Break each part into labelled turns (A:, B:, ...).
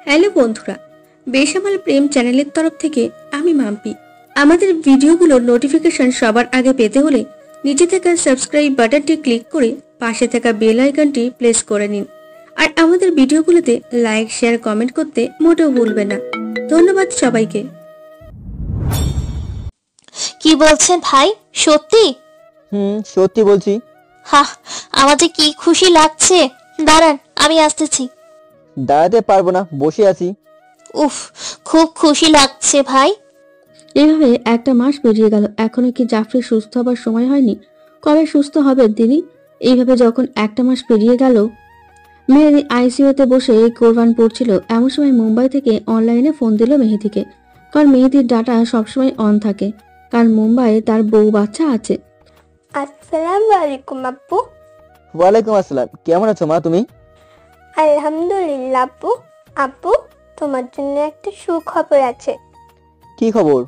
A: Hello বন্ধুরা, বেসামাল প্রেম চ্যানেলের তরফ থেকে আমি মাম্পি। আমাদের ভিডিওগুলোর নোটিফিকেশন সবার আগে পেতে হলে নিচে থাকা সাবস্ক্রাইব বাটনটি ক্লিক করে পাশে থাকা বেল আইকনটি প্রেস করে নিন। আর আমাদের ভিডিওগুলোতে লাইক, শেয়ার, কমেন্ট করতে মোটেও ভুলবেন না। ধন্যবাদ সবাইকে।
B: কি বলছেন ভাই? সত্যি?
C: সত্যি বলছি।
B: হা, আমাদের কি খুশি লাগছে। দাঁড়ান, আমি আসতেছি।
C: দাঁড়াতে পারবো না, বসে আছি।
B: উফ, খুব খুশি লাগছে ভাই।
A: এভাবে একটা মাস পেরিয়ে গেল, এখনো কি জাফরি সুস্থ হবার সময় হয়নি? কবে সুস্থ হবেন তিনি? এইভাবে যখন একটা মাস পেরিয়ে গেল, মেহেদি আইসিইউতে বসে কোরবান পড়ছিল, এমন সময় মুম্বাই থেকে অনলাইনে ফোন দিল মেহেদিকে। কারণ মেহেদির ডাটা সবসময় অন থাকে, কারণ মুম্বাইয়ে তার বউ বাচ্চা আছে।
D: আসসালামু আলাইকুম আব্বু।
C: ওয়ালাইকুম আসসালাম। কেমন আছো মা তুমি?
D: আলহামদুলিল্লাহ আব্বু। আব্বু, তোমার জন্য একটা সুখবর আছে।
C: কি খবর?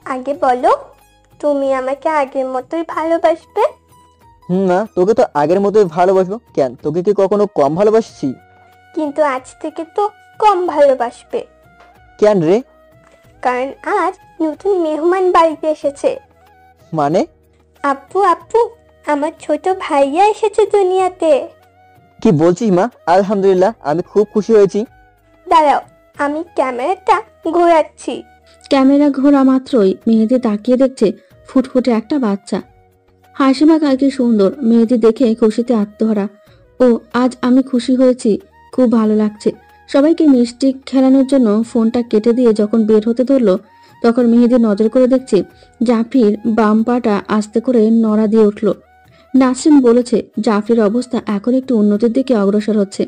D: আগে বলো, তুমি আমাকে আগের মতোই ভালোবাসবে?
C: না, তোকে তো আগের মতোই ভালোবাসবো। কেন, তোকে কি কখনো কম ভালোবাসছি?
D: কিন্তু আজ থেকে তো কম ভালোবাসবে।
C: কেন রে?
D: কারণ আজ নতুন মেহমান বাড়িতে এসেছে।
C: মানে?
D: আব্বু আব্বু, আমার ছোট ভাইয়া এসেছে দুনিয়াতে।
C: কি বলছিস মা? আলহামদুলিল্লাহ, আমি খুব খুশি হয়েছি।
D: দাঁড়াও, আমি ক্যামেরাটা ঘোরাচ্ছি।
A: ক্যামেরা ঘোরা মাত্রই মেহেদি তাকিয়ে দেখছে ফুটফুটে একটা বাচ্চা। হাসিমা কালকে সুন্দর, মেহেদি দেখে খুশিতে আত্মহারা। ও, আজ আমি খুশি হয়েছি, খুব ভালো লাগছে। সবাইকে মিষ্টি খেলানোর জন্য ফোনটা কেটে দিয়ে যখন বের হতে ধরলো, তখন মেহেদি নজর করে দেখছে জাফরির বাম পাটা আস্তে করে নড়া দিয়ে উঠল। নাসরিন বলেছে জাফরির অবস্থা এখন একটু উন্নতির দিকে অগ্রসর হচ্ছে।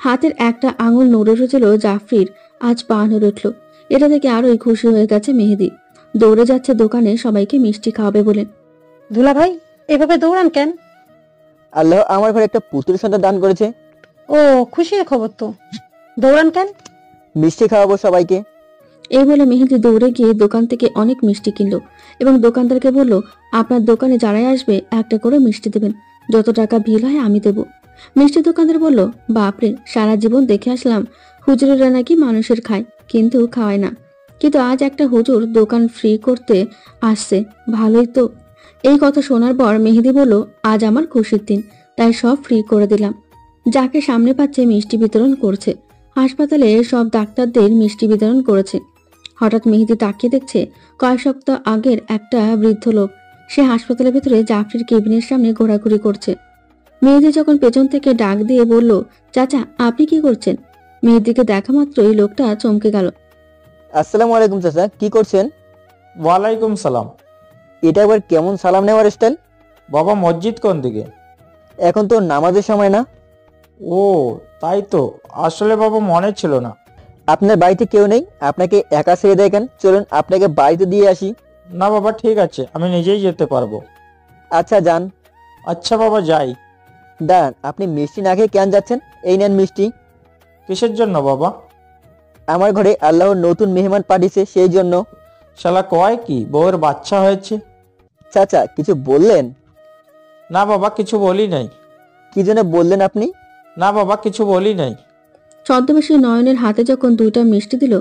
A: হাতের একটা আঙুল নড়ে উঠেছিল জাফরির, আজ পা নড়ে উঠল। এটা দেখে আরোই খুশি হয়ে গেছে মেহেদি। দৌড়ে যাচ্ছে দোকানে সবাইকে মিষ্টি খাওয়াবে বলে।
E: দুলা ভাই, এভাবে দৌড়ান কেন?
C: আল্লাহ আমার ঘরে একটা পুত্র সন্তান দান করেছে।
E: ও, খুশির খবর তো। দৌড়ান কেন?
C: মিষ্টি খাওয়াবো সবাইকে।
A: এই বলে মেহেদি দৌড়ে গিয়ে দোকান থেকে অনেক মিষ্টি কিনলো এবং দোকানদারকে বলল, আপনার দোকানে যারাই আসবে একটা করে মিষ্টি দেবেন, যত টাকা বিল হয় আমি দেব। মিষ্টি দোকানদার বলল, বাপরে, সারা জীবন দেখে আসলাম হুজুরেরা নাকি মানুষের খায় কিন্তু খাওয়ায় না, কিন্তু আজ একটা হুজুর দোকান ফ্রি করতে আসছে, ভালোই তো। এই কথা শোনার পর মেহেদি বলল, আজ আমার খুশির দিন, তাই সব ফ্রি করে দিলাম। যাকে সামনে পাচ্ছে মিষ্টি বিতরণ করছে। হাসপাতালে সব ডাক্তারদের মিষ্টি বিতরণ করেছে। হঠাৎ মেহেদি তাকিয়ে দেখছে কয়েক সপ্তাহ আগের একটা বৃদ্ধ লোক। সে হাসপাতালের ভিতরে জাফরির কেবিনের সামনে ঘোরাঘুরি করছে। মেহেদি যখন পেছন থেকে ডাক দিয়ে বলল, চাচা আপনি কি করছেন? মেহেদিকে দেখা মাত্রই লোকটা চমকে গেল।
C: আসসালামু আলাইকুম চাচা, কি করছেন?
F: ওয়ালাইকুম সালাম।
C: এটা আবার কেমন সালাম নেওয়ার স্টাইল?
F: বাবা, মসজিদ কোন দিকে?
C: এখন তো নামাজের সময় না।
F: ও, তাই তো। আসলে বাবা মনে ছিল না।
C: আপনার বাড়িতে কেউ নেই? আপনাকে একা ছেড়ে দেয় কেন? চলুন আপনাকে বাড়িতে দিয়ে আসি।
F: না বাবা, ঠিক আছে, আমি নিজেই যেতে পারবো।
C: আচ্ছা যান।
F: আচ্ছা বাবা, যাই।
C: দাঁড়ান, আপনি মিষ্টি না খেয়ে কেন যাচ্ছেন? এই নেন মিষ্টি।
F: কিসের জন্য বাবা?
C: আমার ঘরে আল্লাহর নতুন মেহমান পাঠিয়েছে, সেই জন্য।
F: শালা কয় কি, বউয়ের বাচ্চা হয়েছে?
C: চাচা কিছু বললেন?
F: না বাবা, কিছু বলি নাই।
C: কি যেন বললেন আপনি?
F: না বাবা, কিছু বলি নাই।
A: ছদ্মবেশী নয়নের হাতে যখন দুইটা মিষ্টি দিল,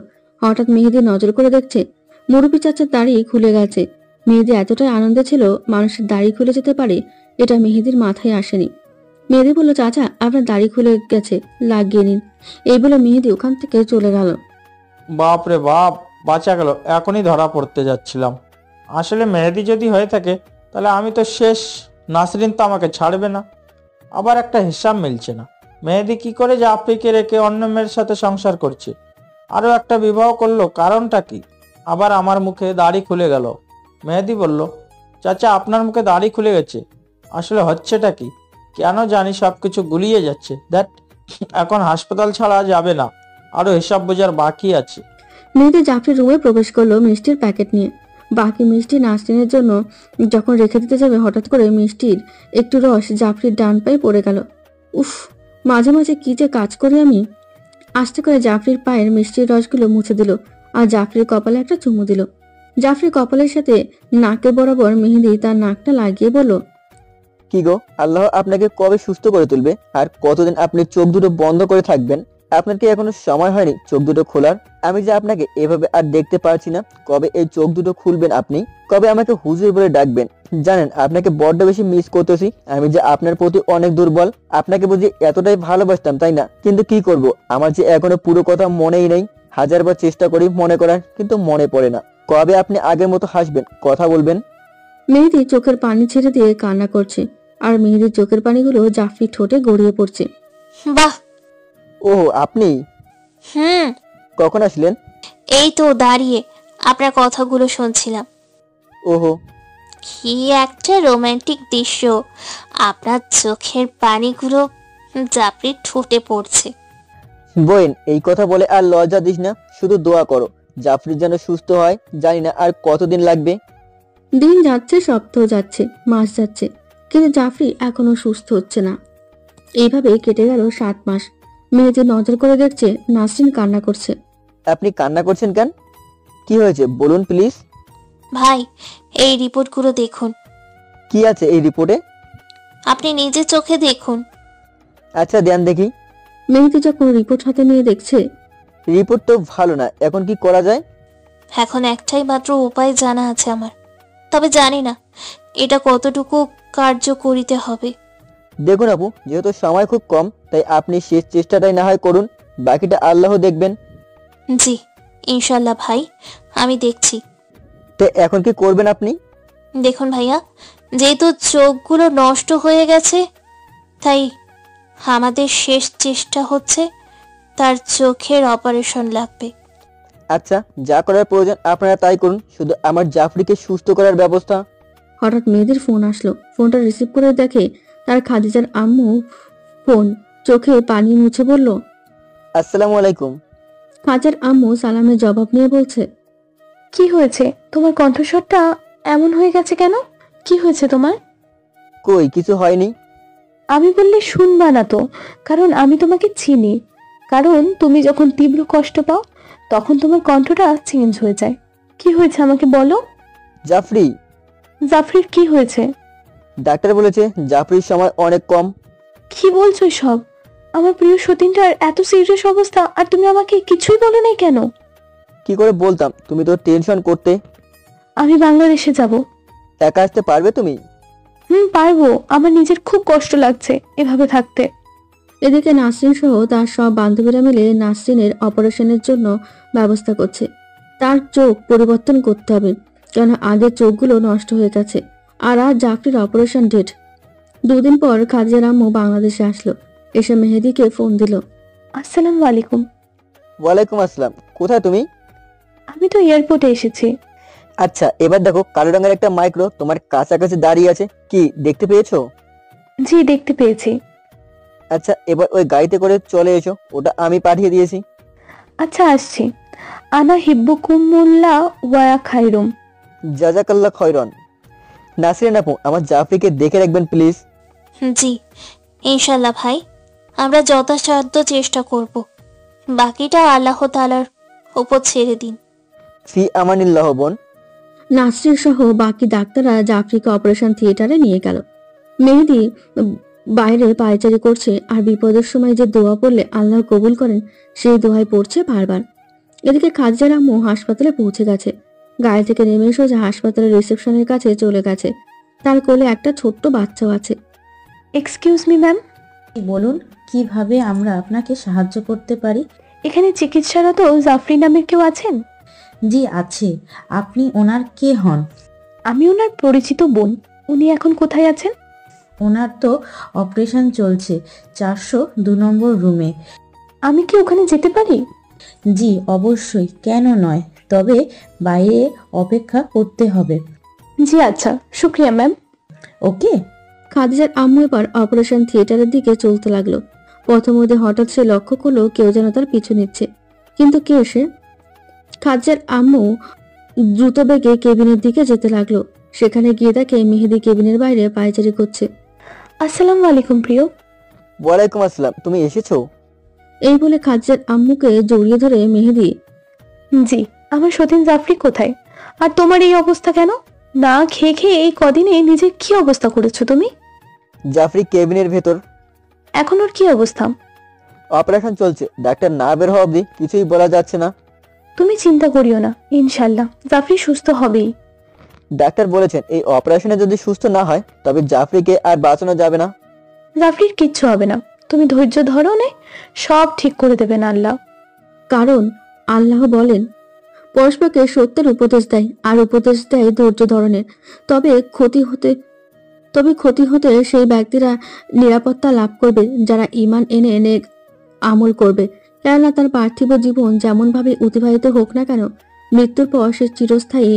A: হঠাৎ মেহেদি নজর করে দেখছে মুরব্বী চাচার দাড়ি খুলে গেছে। মেহেদি এতটাই আনন্দে ছিল মানুষের দাড়ি খুলে যেতে পারে এটা মেহেদির মাথায় আসেনি। মেহেদি বলল, চাচা আপনার দাড়ি খুলে গেছে, লাগিয়ে নিন। এই বলে মেহেদি ওখান থেকে চলে গেল।
F: বাপ রে বাপ, বাঁচা গেল। এখনই ধরা পড়তে যাচ্ছিলাম। আসলে মেহেদি যদি হয়ে থাকে তাহলে আমি তো শেষ। নাসরিন তো আমাকে ছাড়বে না। আবার একটা হিসাব মিলছে না। মেহেদি কি করে জাফরিকে রেখে অন্য মেয়ের সাথে সংসার করছে? আরও একটা বিবাহ করলো, কারণটা কি? আবার আমার মুখে দাড়ি খুলে গেল। মেহেদি বলল, চাচা আপনার মুখে দাড়ি খুলে গেছে। আসলে হচ্ছেটা কি? কেন জানি সব কিছু গুলিয়ে যাচ্ছে। দ্যাট এখন হাসপাতাল ছাড়া যাবে না, আরো হিসাব বোঝার বাকি আছে।
A: মেহেদি জাফরির রুমে প্রবেশ করলো মিষ্টির প্যাকেট নিয়ে। বাকি মিষ্টি নাসরিনের জন্য যখন রেখে দিতে যাবে, হঠাৎ করে মিষ্টির একটু রস জাফরির ডান পায়ে পড়ে গেল। উফ, মাঝে মাঝে কি যে কাজ করি আমি। আস্তে করে জাফরির পায়ের মিষ্টির রসগুলো মুছে দিল আর জাফরির কপালে একটা চুমু দিল। জাফরির কপালের সাথে নাকের বরাবর মেহেদি তার নাকটা লাগিয়ে বলল,
C: কি গো, আল্লাহ আপনাকে কবে সুস্থ করে তুলবে? আর কতদিন আপনি চোখ দুটো বন্ধ করে থাকবেন? আপনার কি এখনো সময় হয়নি চোখ দুটো খোলার? আমি যে আপনাকে এভাবে আর দেখতে পারছি না। কবে এই চোখ দুটো খুলবেন আপনি? কবে আমাকে হুজুর বলে ডাকবেন? জানেন আপনাকে বড্ড বেশি মিস করতেছি। আমি যে আপনার প্রতি অনেক দুর্বল। আপনাকে বুঝি এতটাই ভালোবাসতাম, তাই না? কিন্তু কি করব, আমার যে এখনো পুরো কথা মনেই নেই। হাজারবার চেষ্টা করি মনে করার, কিন্তু মনে পড়ে না। কবে আপনি আগের মতো হাসবেন, কথা বলবেন?
A: মেহেদি চোখের পানি ছেড়ে দিয়ে কান্না করছে, আর মেহেদির চোখের পানিগুলো জাফরি ঠোঁটে গড়িয়ে পড়ছে।
B: বাহ।
C: ওহ, আপনি
B: হুম।
C: কখন আসলেন?
B: এই তো দাঁড়িয়ে আপনার কথাগুলো শুনছিলাম।
C: ওহো,
B: কি একটা রোমান্টিক দৃশ্য। আপনার চোখের পানিগুলো জাফরির ঠোঁটে পড়ছে।
C: বোন, এই কথা বলে আর লজ্জা দিস না। শুধু দোয়া করো জাফরি যেন সুস্থ হয়। জানি না আর কতদিন লাগবে।
A: দিন যাচ্ছে, সপ্তাহ যাচ্ছে, মাস যাচ্ছে, কিন্তু জাফরি এখনো সুস্থ হচ্ছে না। এইভাবে কেটে গেল 7 মাস। মেহেদি নজর করে দেখছে নাসরিন কান্না করছে।
C: আপনি কান্না করছেন কেন? কি হয়েছে বলুন প্লিজ।
B: ভাই, এই রিপোর্টগুলো দেখুন।
C: কি আছে এই রিপোর্টে?
B: আপনি নিজে চোখে দেখুন।
C: আচ্ছা দেন দেখি।
A: মেহেদি যখন রিপোর্ট হাতে নিয়ে দেখছে,
C: রিপোর্ট তো ভালো না, এখন কি করা যায়?
B: এখন একটাই মাত্র উপায় জানা আছে আমার, তবে জানি না এটা কতটুকু কার্যকরিতে হবে।
C: দেখুন আপু, যেহেতু সময় খুব কম, তাই আপনি শেষ চেষ্টাটাই না হয় করুন, বাকিটা আল্লাহ দেখবেন।
B: জি ইনশাল্লাহ ভাই, আমি দেখছি।
C: তো এখন কি করবেন আপনি?
B: দেখুন ভাইয়া, যেহেতু চোখগুলো নষ্ট হয়ে গেছে, তাই আমাদের শেষ চেষ্টা হচ্ছে তার চোখের অপারেশন লাগবে।
C: আচ্ছা, যা করার প্রয়োজন আপনারা তাই করুন, শুধু আমার জাফরিকে সুস্থ করার ব্যবস্থা।
A: হঠাৎ মেহেদির ফোন আসলো। ফোনটা রিসিভ করে দেখে তার খাদিজার আম্মু ফোন। চোখে পানি মুছে বলল,
C: আসসালামু আলাইকুম।
A: খাদিজার আম্মু সালামের জবাব নিয়ে বলছে,
E: কি হয়েছে? তোমার কণ্ঠস্বরটা এমন হয়ে গেছে কেন? কি হয়েছে তোমার?
C: কই কিছু হয়নি।
E: আমি বললে শুনবা না তো, কারণ আমি তোমাকে চিনি। কারণ তুমি যখন তীব্র কষ্ট পাও তখন তোমার কণ্ঠটা চেঞ্জ হয়ে যায়। কি হয়েছে আমাকে বলো।
C: জাফরি,
E: জাফরির কি হয়েছে?
C: ডাক্তার বলেছে জাফরির সময় অনেক কম।
E: কি বলছো সব? আমার প্রিয় সতীনটার এত সিরিয়াস অবস্থা, আর তুমি আমাকে কিছুই বলো নাই কেন?
C: কি করে বলতাম, তুমি তো টেনশন করতে।
E: আমি বাংলাদেশে যাব।
C: একা আসতে পারবে তুমি?
E: পারবো। আমার নিজের খুব কষ্ট লাগছে এভাবে থাকতে।
A: এদিকে নাসরিন সহ তার সব বান্ধবীরা মিলে নাসরিনের অপারেশনের জন্য ব্যবস্থা করছে। তার চোখ পরিবর্তন করতে হবে, কেন আগের চোখগুলো নষ্ট হয়ে গেছে। আর আজ জাফরির অপারেশন ডেট। 2 দিন পর খাদিজার আম্মু বাংলাদেশে আসলো। এসে মেহেদিকে ফোন দিল।
E: আসসালামু আলাইকুম।
C: ওয়ালাইকুম আসসালাম। কোথায় তুমি?
E: আমি তো এয়ারপোর্টে এসেছি।
C: আচ্ছা, এবার দেখো কালো রঙের একটা মাইক্রো তোমার কাছাকাছি দাঁড়িয়ে আছে, কি দেখতে পেয়েছো?
E: জি দেখতে পেয়েছি।
C: আচ্ছা, এবার ওই গাড়িতে করে চলে এসো, ওটা আমি পাঠিয়ে দিয়েছি।
E: আচ্ছা আসছি। আনা হিব্বুকুমুল্লাহ ওয়া খাইরুম।
C: জাজাকাল্লাহ খয়রন। নাসরিন আপু, আমার জাফরিকে দেখে রাখবেন প্লিজ।
B: জি ইনশাল্লাহ ভাই, আমরা যথাসাধ্য চেষ্টা করব। বাকিটা আল্লাহ তাআলার উপর ছেড়ে দিন।
C: ফি আমানিল্লাহ বোন।
A: নাসরিন সহ বাকি ডাক্তাররা জাফরিকে অপারেশন থিয়েটারে নিয়ে গেল। মেহেদি বাইরে পায়চারি করছে, আর বিপদের সময় যে দোয়া পড়লে আল্লাহ কবুল করেন সেই দোয়াই পড়ছে বারবার। এদিকে খাদিজার আম্মু হাসপাতালে পৌঁছে গেছে। গাড়ি থেকে নেমে সোজা হাসপাতালের রিসেপশনের কাছে চলে গেছে। তার কোলে একটা ছোট্ট বাচ্চাও আছে।
E: Excuse me ma'am.
G: বলুন, কিভাবে আমরা আপনাকে সাহায্য করতে পারি?
E: এখানে চিকিৎসারত জাফরি নামের কেউ আছেন?
G: জি আছে। আপনি ওনার কে হন?
E: আমি ওনার পরিচিত বোন। উনি এখন কোথায় আছেন?
G: ওনার তো অপারেশন চলছে 402 নম্বর রুমে।
E: আমি কি ওখানে যেতে পারি?
G: জি অবশ্যই, কেন নয়, তবে বাইরে অপেক্ষা করতে হবে।
E: জি আচ্ছা, শুক্রিয়া ম্যাম।
G: ওকে।
A: খাদিজার আম্মু এবার অপারেশন থিয়েটারের দিকে চলতে লাগলো। পথমধ্যে হঠাৎ সে লক্ষ্য করলো কেউ যেন তার পিছু নিচ্ছে। কিন্তু কে সে? খাদিজার আম্মু দ্রুত বেগে কেবিনের দিকে যেতে লাগলো। সেখানে গিয়ে দেখে মেহেদি কেবিনের বাইরে পায়চারি করছে।
E: আসসালামু আলাইকুম প্রিয়।
C: ওয়ালাইকুম আসসালাম, তুমি এসেছো?
A: এই বলে খাদিজার আম্মুকে জড়িয়ে ধরে মেহেদি,
E: জি, আমার সতীন জাফরি কোথায়? আর তোমার এই অবস্থা কেন? না খেয়ে খেয়ে এই কদিনে নিজের কি অবস্থা করেছো তুমি?
C: জাফরি কেবিনের ভেতর।
E: এখন ওর কি অবস্থা?
C: অপারেশন চলছে, ডাক্তার না বের হওয়া অবধি কিছুই বলা যাচ্ছে না।
E: তুমি চিন্তা করিও না, ইনশাল্লাহ জাফরি সুস্থ হবেই।
C: ডাক্তার বলেছেন এই অপারেশনে যদি সুস্থ না হয় তবে জাফরিকে আর বাঁচানো যাবে না।
E: জাফরির কিচ্ছু হবে না, তুমি ধৈর্য ধরো, নে সব ঠিক করে দেবেন আল্লাহ।
A: কারণ আল্লাহ বলেন, পরস্পরকে সত্যের উপদেশ দেয় আর উপদেশ দেয় ধৈর্য ধরনের। তবে ক্ষতি হতে সেই ব্যক্তিরা নিরাপত্তা লাভ করবে যারা ঈমান এনে নেক আমল করবে। কেননা তার পার্থিব জীবন যেমনভাবে অতিবাহিত হোক না কেন, মৃত্যুর পর সে চিরস্থায়ী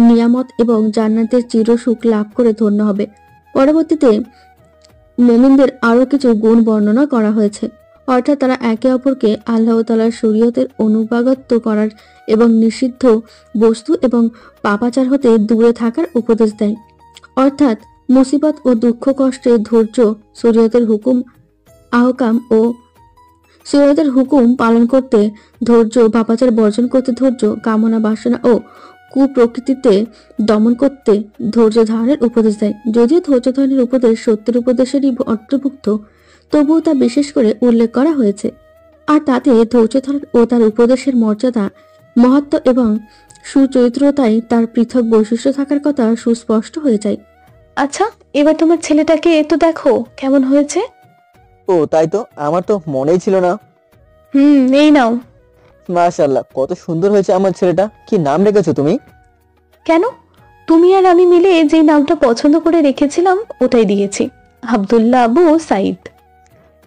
A: নিয়ামত এবং জান্নাতের চিরসুখ লাভ করে ধন্য হবে। পরবর্তীতে মুমিনদের আরো কিছু গুণ বর্ণনা করা হয়েছে, অর্থাৎ তারা একে অপরকে আল্লাহ তাআলার শরীয়তের অনুবাগত্য করার এবং নিষিদ্ধ বস্তু এবং পাপাচার হতে দূরে থাকার উপদেশ দেয়। অর্থাৎ মুসিবত ও দুঃখ কষ্টে ধৈর্য, শরীয়তের হুকুম পালন করতে ধৈর্য, পাপাচার বর্জন করতে ধৈর্য, কামনা বাসনা ও কুপ্রকৃতিতে দমন করতে ধৈর্য ধারণের উপদেশ দেয়। যদিও ধৈর্য ধারণের উপদেশ সত্যের উপদেশেরই অন্তর্ভুক্ত, তবুও তা বিশেষ করে উল্লেখ করা হয়েছে। আর তাতে ধৈর্য ধারণ ও তার উপদেশের মর্যাদা, মহত্ব এবং সুচরিত্রতায় তার পৃথক বৈশিষ্ট্য থাকার কথা সুস্পষ্ট হয়ে যায়।
E: আচ্ছা, এবার তোমার ছেলেটাকে তো দেখো কেমন হয়েছে।
C: ও তাই তো, আমার তো মনেই ছিল না।
E: এই নাও।
C: মাশাআল্লাহ, কত সুন্দর হয়েছে আমার ছেলেটা। কি নাম রেখেছো তুমি?
E: কেন, তুমি আর আমি মিলে যে নামটা পছন্দ করে রেখেছিলাম ওটাই দিয়েছি, আব্দুল্লাহ আবু সাইদ।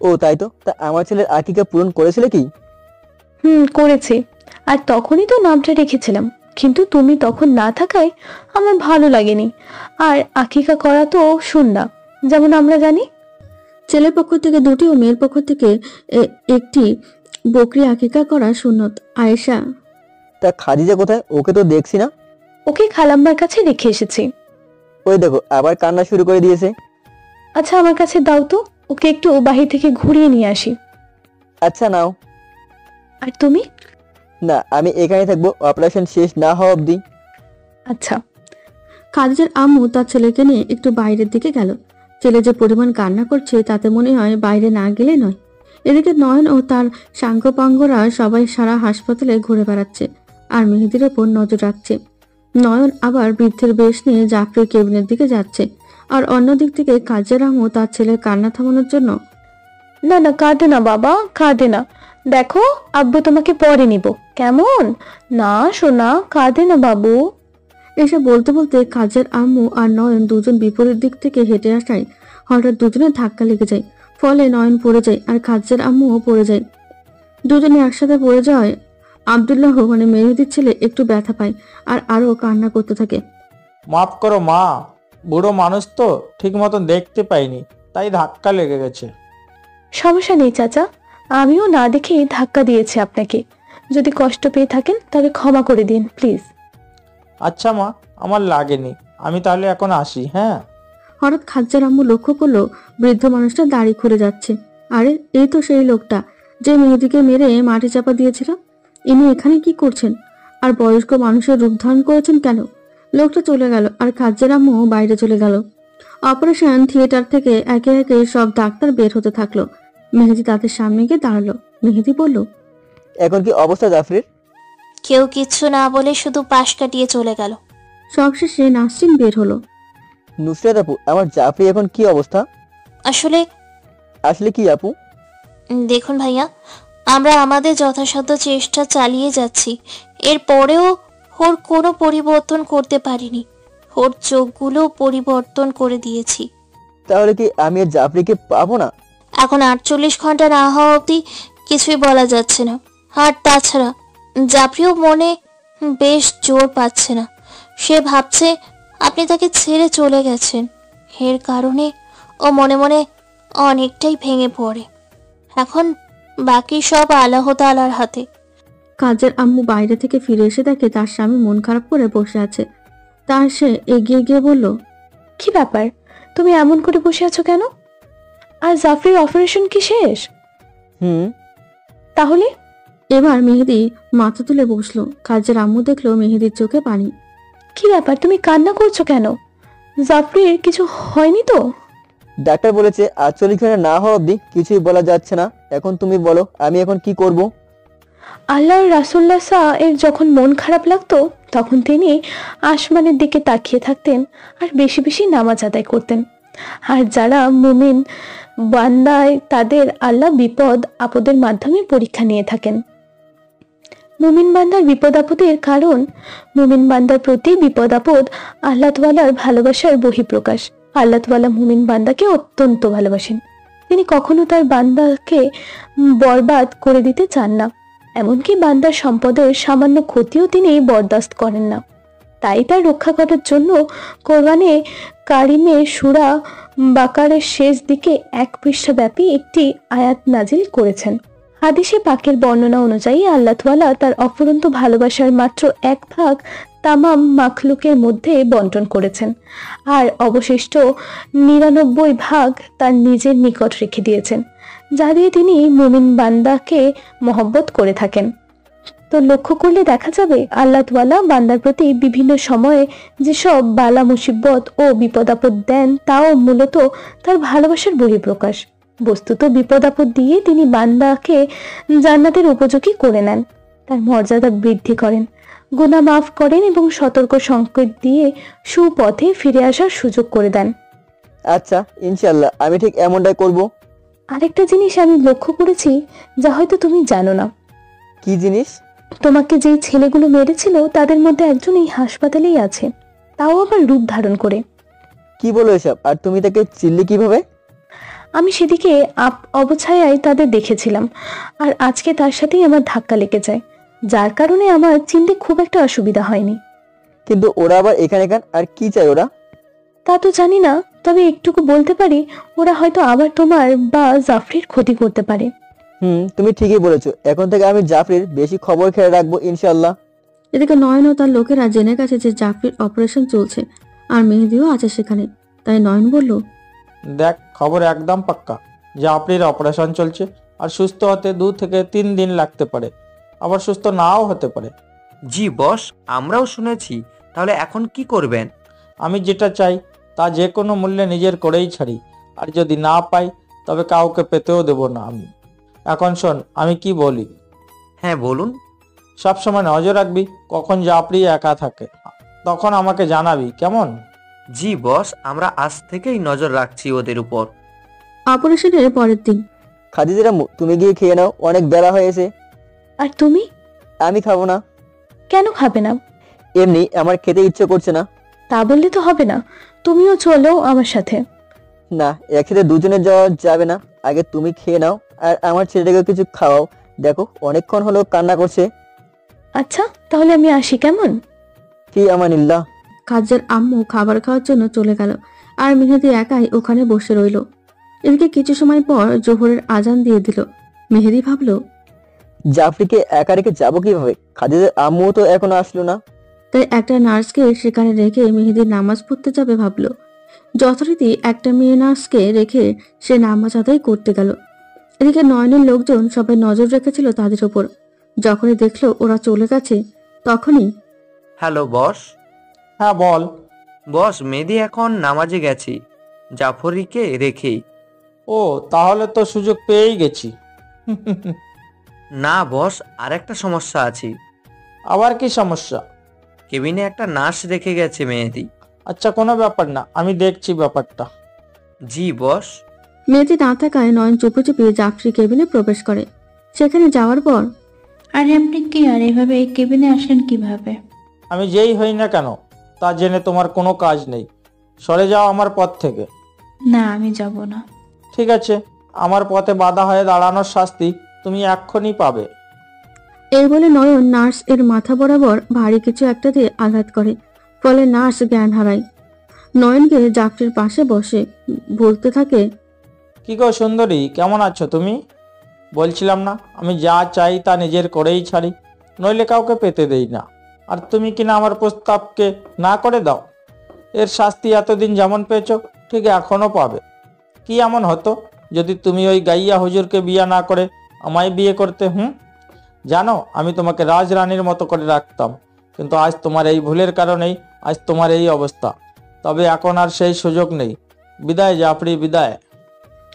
C: ও তাই তো, তা আমার ছেলের আকিকা পূরণ করেছিলে কি?
E: করেছি, আর তখনই তো নামটা রেখেছিলাম, কিন্তু তুমি তখন না থাকায় আমার ভালো লাগেনি। আর আকিকা করা তো সুন্নাহ, যেমন আমরা জানি।
A: ছেলের পক্ষ থেকে 2টি ও মেয়ের পক্ষ থেকে একটি বকরি আকিকা করা সুন্নত। আয়েশা,
C: তা খাদিজা কোথায়? ওকে তো দেখছি না।
E: ওকে খালাম্মার কাছে রেখে এসেছি।
C: ওই দেখো আবার কান্না শুরু করে দিয়েছে।
E: আচ্ছা, আমার কাছে দাও তো, ওকে একটু বাহির থেকে ঘুরিয়ে নিয়ে আসি।
C: আচ্ছা নাও।
E: আর তুমি?
C: না, আমি এখানে থাকবো অপারেশন শেষ না হওয়া অবধি।
E: আচ্ছা।
A: খাদিজার আম্মু তার ছেলেকে নিয়ে একটু বাইরের দিকে গেল। ছেলে যে পরিমাণ কান্না করছে তাতে মনে হয় বাইরে না গেলে নয়। এদিকে নয়ন ও তার সাঙ্গপাঙ্গরা সবাই সারা হাসপাতালে ঘুরে বেড়াচ্ছে আর মেহেদির ওপর নজর রাখছে। নয়ন আবার বৃদ্ধের বেশ নিয়ে জাফরির কেবিনের দিকে যাচ্ছে, আর অন্যদিক থেকে কাজের আম্মু তার ছেলের কান্না থামানোর জন্য,
E: না না, কাঁদে না বাবা, কাঁদে না, দেখো আব্বু তোমাকে পরে নিব, কেমন? না সোনা, কাঁদে না বাবু।
A: এসে বলতে বলতে কাজের আম্মু আর নয়ন দুজন বিপরীত দিক থেকে হেঁটে আসায় হঠাৎ দুজনের ধাক্কা লেগে যায়। ফলে নয়ন পড়ে যায় আর কাজের আম্মুও পড়ে যায়। দুজনে একসাথে পড়ে যাওয়ায় আব্দুল্লাহ মানে মেহেদির ছেলে একটু ব্যথা পায় আর আরো কান্না করতে থাকে।
F: মাফ করো মা, বুড়ো মানুষ তো ঠিক মতন দেখতে পাইনি, তাই ধাক্কা লেগে গেছে।
E: সমস্যা নেই চাচা, আমিও না দেখে ধাক্কা দিয়েছি আপনাকে। যদি কষ্ট পেয়ে থাকেন তবে ক্ষমা করে দিন প্লিজ।
F: আচ্ছা মা, আমার লাগেনি, আমি তাহলে এখন আসি। হ্যাঁ।
A: হঠাৎ খাজ্জার আম্মু লক্ষ্য করলো বৃদ্ধ মানুষটা দাড়ি খুলে যাচ্ছে। আরে এই তো সেই লোকটা যে মেহেদিকে মেরে মাটি চাপা দিয়েছিল। ইনি এখানে কি করছেন আর বয়স্ক মানুষের রূপ ধারণ করেছেন কেন? লোকটা চলে গেল আর খাজ্জার আম্মু বাইরে চলে গেল। অপারেশন থিয়েটার থেকে একে একে সব ডাক্তার বের হতে থাকলো। মেহেদি তাদের সামনে গিয়ে দাঁড়ালো। মেহেদি বলল,
C: এখন কি অবস্থা জাফরির?
B: কেউ কিচ্ছু না বলে শুধু পাশ কাটিয়ে চলে গেল।
A: সবশেষে নাসরিন বের হলো।
C: নুসরাত আপু, আমার জাফরি এখন কি অবস্থা?
B: আসলে
C: কি আপু?
B: দেখুন ভাইয়া, আমরা আমাদের যথাসাধ্য চেষ্টা চালিয়ে যাচ্ছি, এরপরেও ওর কোনো পরিবর্তন করতে পারিনি। ওর চোখগুলো পরিবর্তন করে দিয়েছি।
C: তাহলে কি আমি আর জাফরিকে পাবো না?
B: এখন 48 ঘন্টা না হওয়া অবধি কিছুই বলা যাচ্ছে না। আর তাছাড়া জাফরিও মনে বেশ জোর পাচ্ছে না। সে ভাবছে আপনি তাকে ছেড়ে চলে গেছেন, এর কারণে ও মনে মনে অনেকটাই ভেঙে পড়ে। এখন বাকি সব আল্লাহ তাআলার হাতে।
A: কাজের আম্মু বাইরে থেকে ফিরে এসে দেখে তার স্বামী মন খারাপ করে বসে আছে। তার সে এগিয়ে গিয়ে বলল,
E: কি ব্যাপার, তুমি এমন করে বসে আছো কেন? আর জাফরির অপারেশন কি শেষ? তাহলে?
A: এবার মেহেদি মাথা তুলে বসলো। কাজের আম্মু দেখলো মেহেদির চোখে পানি।
E: কি ব্যাপার, তুমি কান্না করছো কেন? জাফরির কিছু হয়নি তো?
C: ডাক্তার বলেছে 48 ঘন্টা না হওয়া অবধি কিছুই বলা যাচ্ছে না। এখন তুমি বলো আমি এখন কি করব?
E: আল্লাহর রাসূলুল্লাহ এর যখন মন খারাপ লাগতো তখন তিনি আসমানের দিকে তাকিয়ে থাকতেন আর বেশি বেশি নামাজ আদায় করতেন। আর যারা মুমিন বান্দায় তাদের আল্লাহ বিপদ আপদের মাধ্যমে পরীক্ষা নিয়ে থাকেন। মুমিন বান্দার বিপদ আপদের কারণ মুমিন বান্দার প্রতি বিপদ আপদ আল্লাহ তাআলার ভালোবাসার বহিঃপ্রকাশ। আল্লাহ তাআলা মুমিন বান্দাকে অত্যন্ত ভালোবাসেন। তিনি কখনো তার বান্দাকে বরবাদ করে দিতে চান না, এমনকি বান্দার সম্পদের সামান্য ক্ষতিও তিনি বরদাস্ত করেন না। তাই তার রক্ষা করার জন্য কোরআনে কারিমে সূরা বাকারের শেষ দিকে 1 পৃষ্ঠা ব্যাপী একটি আয়াত নাজিল করেছেন। হাদিসে পাকের বর্ণনা অনুযায়ী আল্লাহ তাআলা তার অফুরন্ত ভালোবাসার মাত্র 1 ভাগ তামাম মাখলুকের মধ্যে বন্টন করেছেন, আর অবশিষ্ট 99 ভাগ তার নিজের নিকট রেখে দিয়েছেন, যা দিয়ে তিনি মুমিন বান্দাকে মহব্বত করে থাকেন। তো লক্ষ্য করলে দেখা যাবে আল্লাহ তাআলা বান্দার প্রতি বিভিন্ন সময়ে যেসব বালা মুসিবত ও বিপদ আপদ দেন তাও মূলত তার ভালোবাসার বহিঃপ্রকাশ। বস্তুত বিপদ আপদ দিয়ে তিনি বান্দাকে জান্নাতের উপযোগী করে নেন, তার মর্যাদা বৃদ্ধি করেন, গুনাহ মাফ করেন এবং সতর্ক সংকেত দিয়ে সুপথে ফিরে আসার সুযোগ করে দেন।
C: আচ্ছা, ইনশাআল্লাহ আমি ঠিক এমনটাই করব।
E: আরেকটা জিনিস আমি লক্ষ্য করেছি যা হয়তো তুমি জানো না।
C: কি জিনিস?
E: তোমাকে যেই ছেলেগুলো মেরেছিল তাদের মধ্যে একজন এই হাসপাতালেই আছে, তাও আবার রূপ ধারণ করে।
C: কি বলো এসব? আর তুমি তাকে চিনলে কিভাবে?
E: আমি সেদিকে অবছায়ায় তাদের দেখেছিলাম, আর আজকে তার সাথেই আমার ধাক্কা লেগে যায়, যার কারণে আমার চিনতে খুব একটা অসুবিধা হয়নি।
C: কিন্তু ওরা আবার এখানে কেন? আর কি চাই ওরা?
E: তা তো জানি না, তবে একটুকু বলতে পারি ওরা হয়তো আবার তোমার বা জাফরির ক্ষতি করতে পারে।
C: তুমি ঠিকই বলেছো। এখন থেকে আমি জাফরির বেশি খবর খেয়াল রাখবো ইনশাআল্লাহ।
A: এদিকে নয়ন ও তার লোকেরা জেনে গেছে যে জাফরির অপারেশন চলছে আর মেহেদিও আছে সেখানে। তাই নয়ন বলল,
F: দেখ, খবর একদম পাক্কা। জাফরির অপারেশন চলছে আর সুস্থ হতে 2 থেকে 3 দিন লাগতে পারে, আবার সুস্থ নাও হতে পারে।
H: জি বস, আমরাও শুনেছি। তাহলে এখন কি করবেন?
F: আমি যেটা চাই তা যে কোনো মূল্যে নিজের করেই ছাড়ি, আর যদি না পাই তবে কাউকে পেতেও দেব না আমি। এখন শোন আমি কি বলি।
H: হ্যাঁ বলুন।
F: সবসময় নজর রাখবি কখন জাফরি একা থাকে, তখন আমাকে জানাবি, কেমন?
H: জি বস, আমরা আজ থেকেই নজর রাখছি ওদের উপর।
A: অপারেশনের পরের দিন।
C: খাদিজার আম্মু, তুমি গিয়ে খেয়ে নাও, অনেক বেলা হয়েছে।
E: আর তুমি?
C: আমি খাবো না।
E: কেন খাবে না?
C: এমনি আমার খেতে ইচ্ছে করছে না।
E: তা বললে তো হবে না, তুমিও চলো আমার সাথে।
C: না, একসাথে দুজনে যাওয়া যাবে না। আগে তুমি খেয়ে নাও আর আমার ছেলেটাকে কিছু খাওয়াও। দেখো অনেকক্ষণ হলো কান্না করছে।
E: আচ্ছা তাহলে আমি আসি, কেমন?
C: কি আমানিল্লাহ।
A: খাদিজার আম্মু খাবার খাওয়ার জন্য চলে গেল আর মেহেদি একাই ওখানে বসে রইল। এদিকে কিছু সময় পর জোহরের আজান দিয়ে দিল। মেহেদি ভাবলো,
C: জাফরিকে একা রেখে যাবো কিভাবে? খাদিজার আম্মু তো এখনো আসলো না।
A: তাই একটা নার্সকে সেখানে রেখে মেহেদি নামাজ পড়তে যাবে ভাবলো। যথারীতি একটা মেয়ে নার্সকে রেখে সে নামাজ আদায় করতে গেল। এদিকে নয়নের লোকজন সবাই নজর রেখেছিল তাদের উপর। যখনই দেখলো ওরা চলে গেছে তখনই,
H: হ্যালো বস।
F: হ্যাঁ বল।
H: বস, মেহেদি এখন নামাজে গেছি জাফরিকে রেখেই।
F: ও, তাহলে তো সুযোগ পেয়েই গেছি।
H: না বস, আর একটা সমস্যা আছে।
F: আবার কি সমস্যা?
H: কেবিনে একটা নার্স রেখে গেছে মেহেদি।
F: আচ্ছা, কোনো ব্যাপার না, আমি দেখছি ব্যাপারটা।
H: জি বস।
A: মেয়েটি না থাকায় নয়ন চুপি চুপি জাফরি কেবিনে প্রবেশ করে। সেখানে যাওয়ার পর,
G: আরে আপনি কি আর এভাবে এই কেবিনে আসলেন কিভাবে?
F: আমি যেই হই না কেন তা জেনে তোমার কোনো কাজ নেই। সরে যাও আমার পথ থেকে।
G: না, আমি যাব না।
F: ঠিক আছে, আমার পথে বাধা হয়ে দাঁড়ানোর শাস্তি তুমি এক্ষুনি পাবে।
A: এই বলে নয়ন নার্স এর মাথা বরাবর ভারী কিছু একটা দিয়ে আঘাত করে, ফলে নার্স জ্ঞান হারায়। নয়নকে জাফরির পাশে বসে বলতে থাকে,
F: কি গো সুন্দরী, কেমন আছো তুমি? বলছিলাম না আমি যা চাই তা নিজের করেই ছাড়ি, নইলে কাউকে পেতে দেই না। আর তুমি কিনা আমার প্রস্তাবকে না করে দাও। এর শাস্তি এতদিন যেমন পেয়েছো ঠিক এখনো পাবে। কি এমন হতো যদি তুমি ওই গাইয়া হুজুরকে বিয়ে না করে আমায় বিয়ে করতে? জানো আমি তোমাকে রাজরানীর মতো করে রাখতাম, কিন্তু আজ তোমার এই ভুলের কারণেই আজ তোমার এই অবস্থা। তবে এখন আর সেই সুযোগ নেই। বিদায় জাফরি, বিদায়।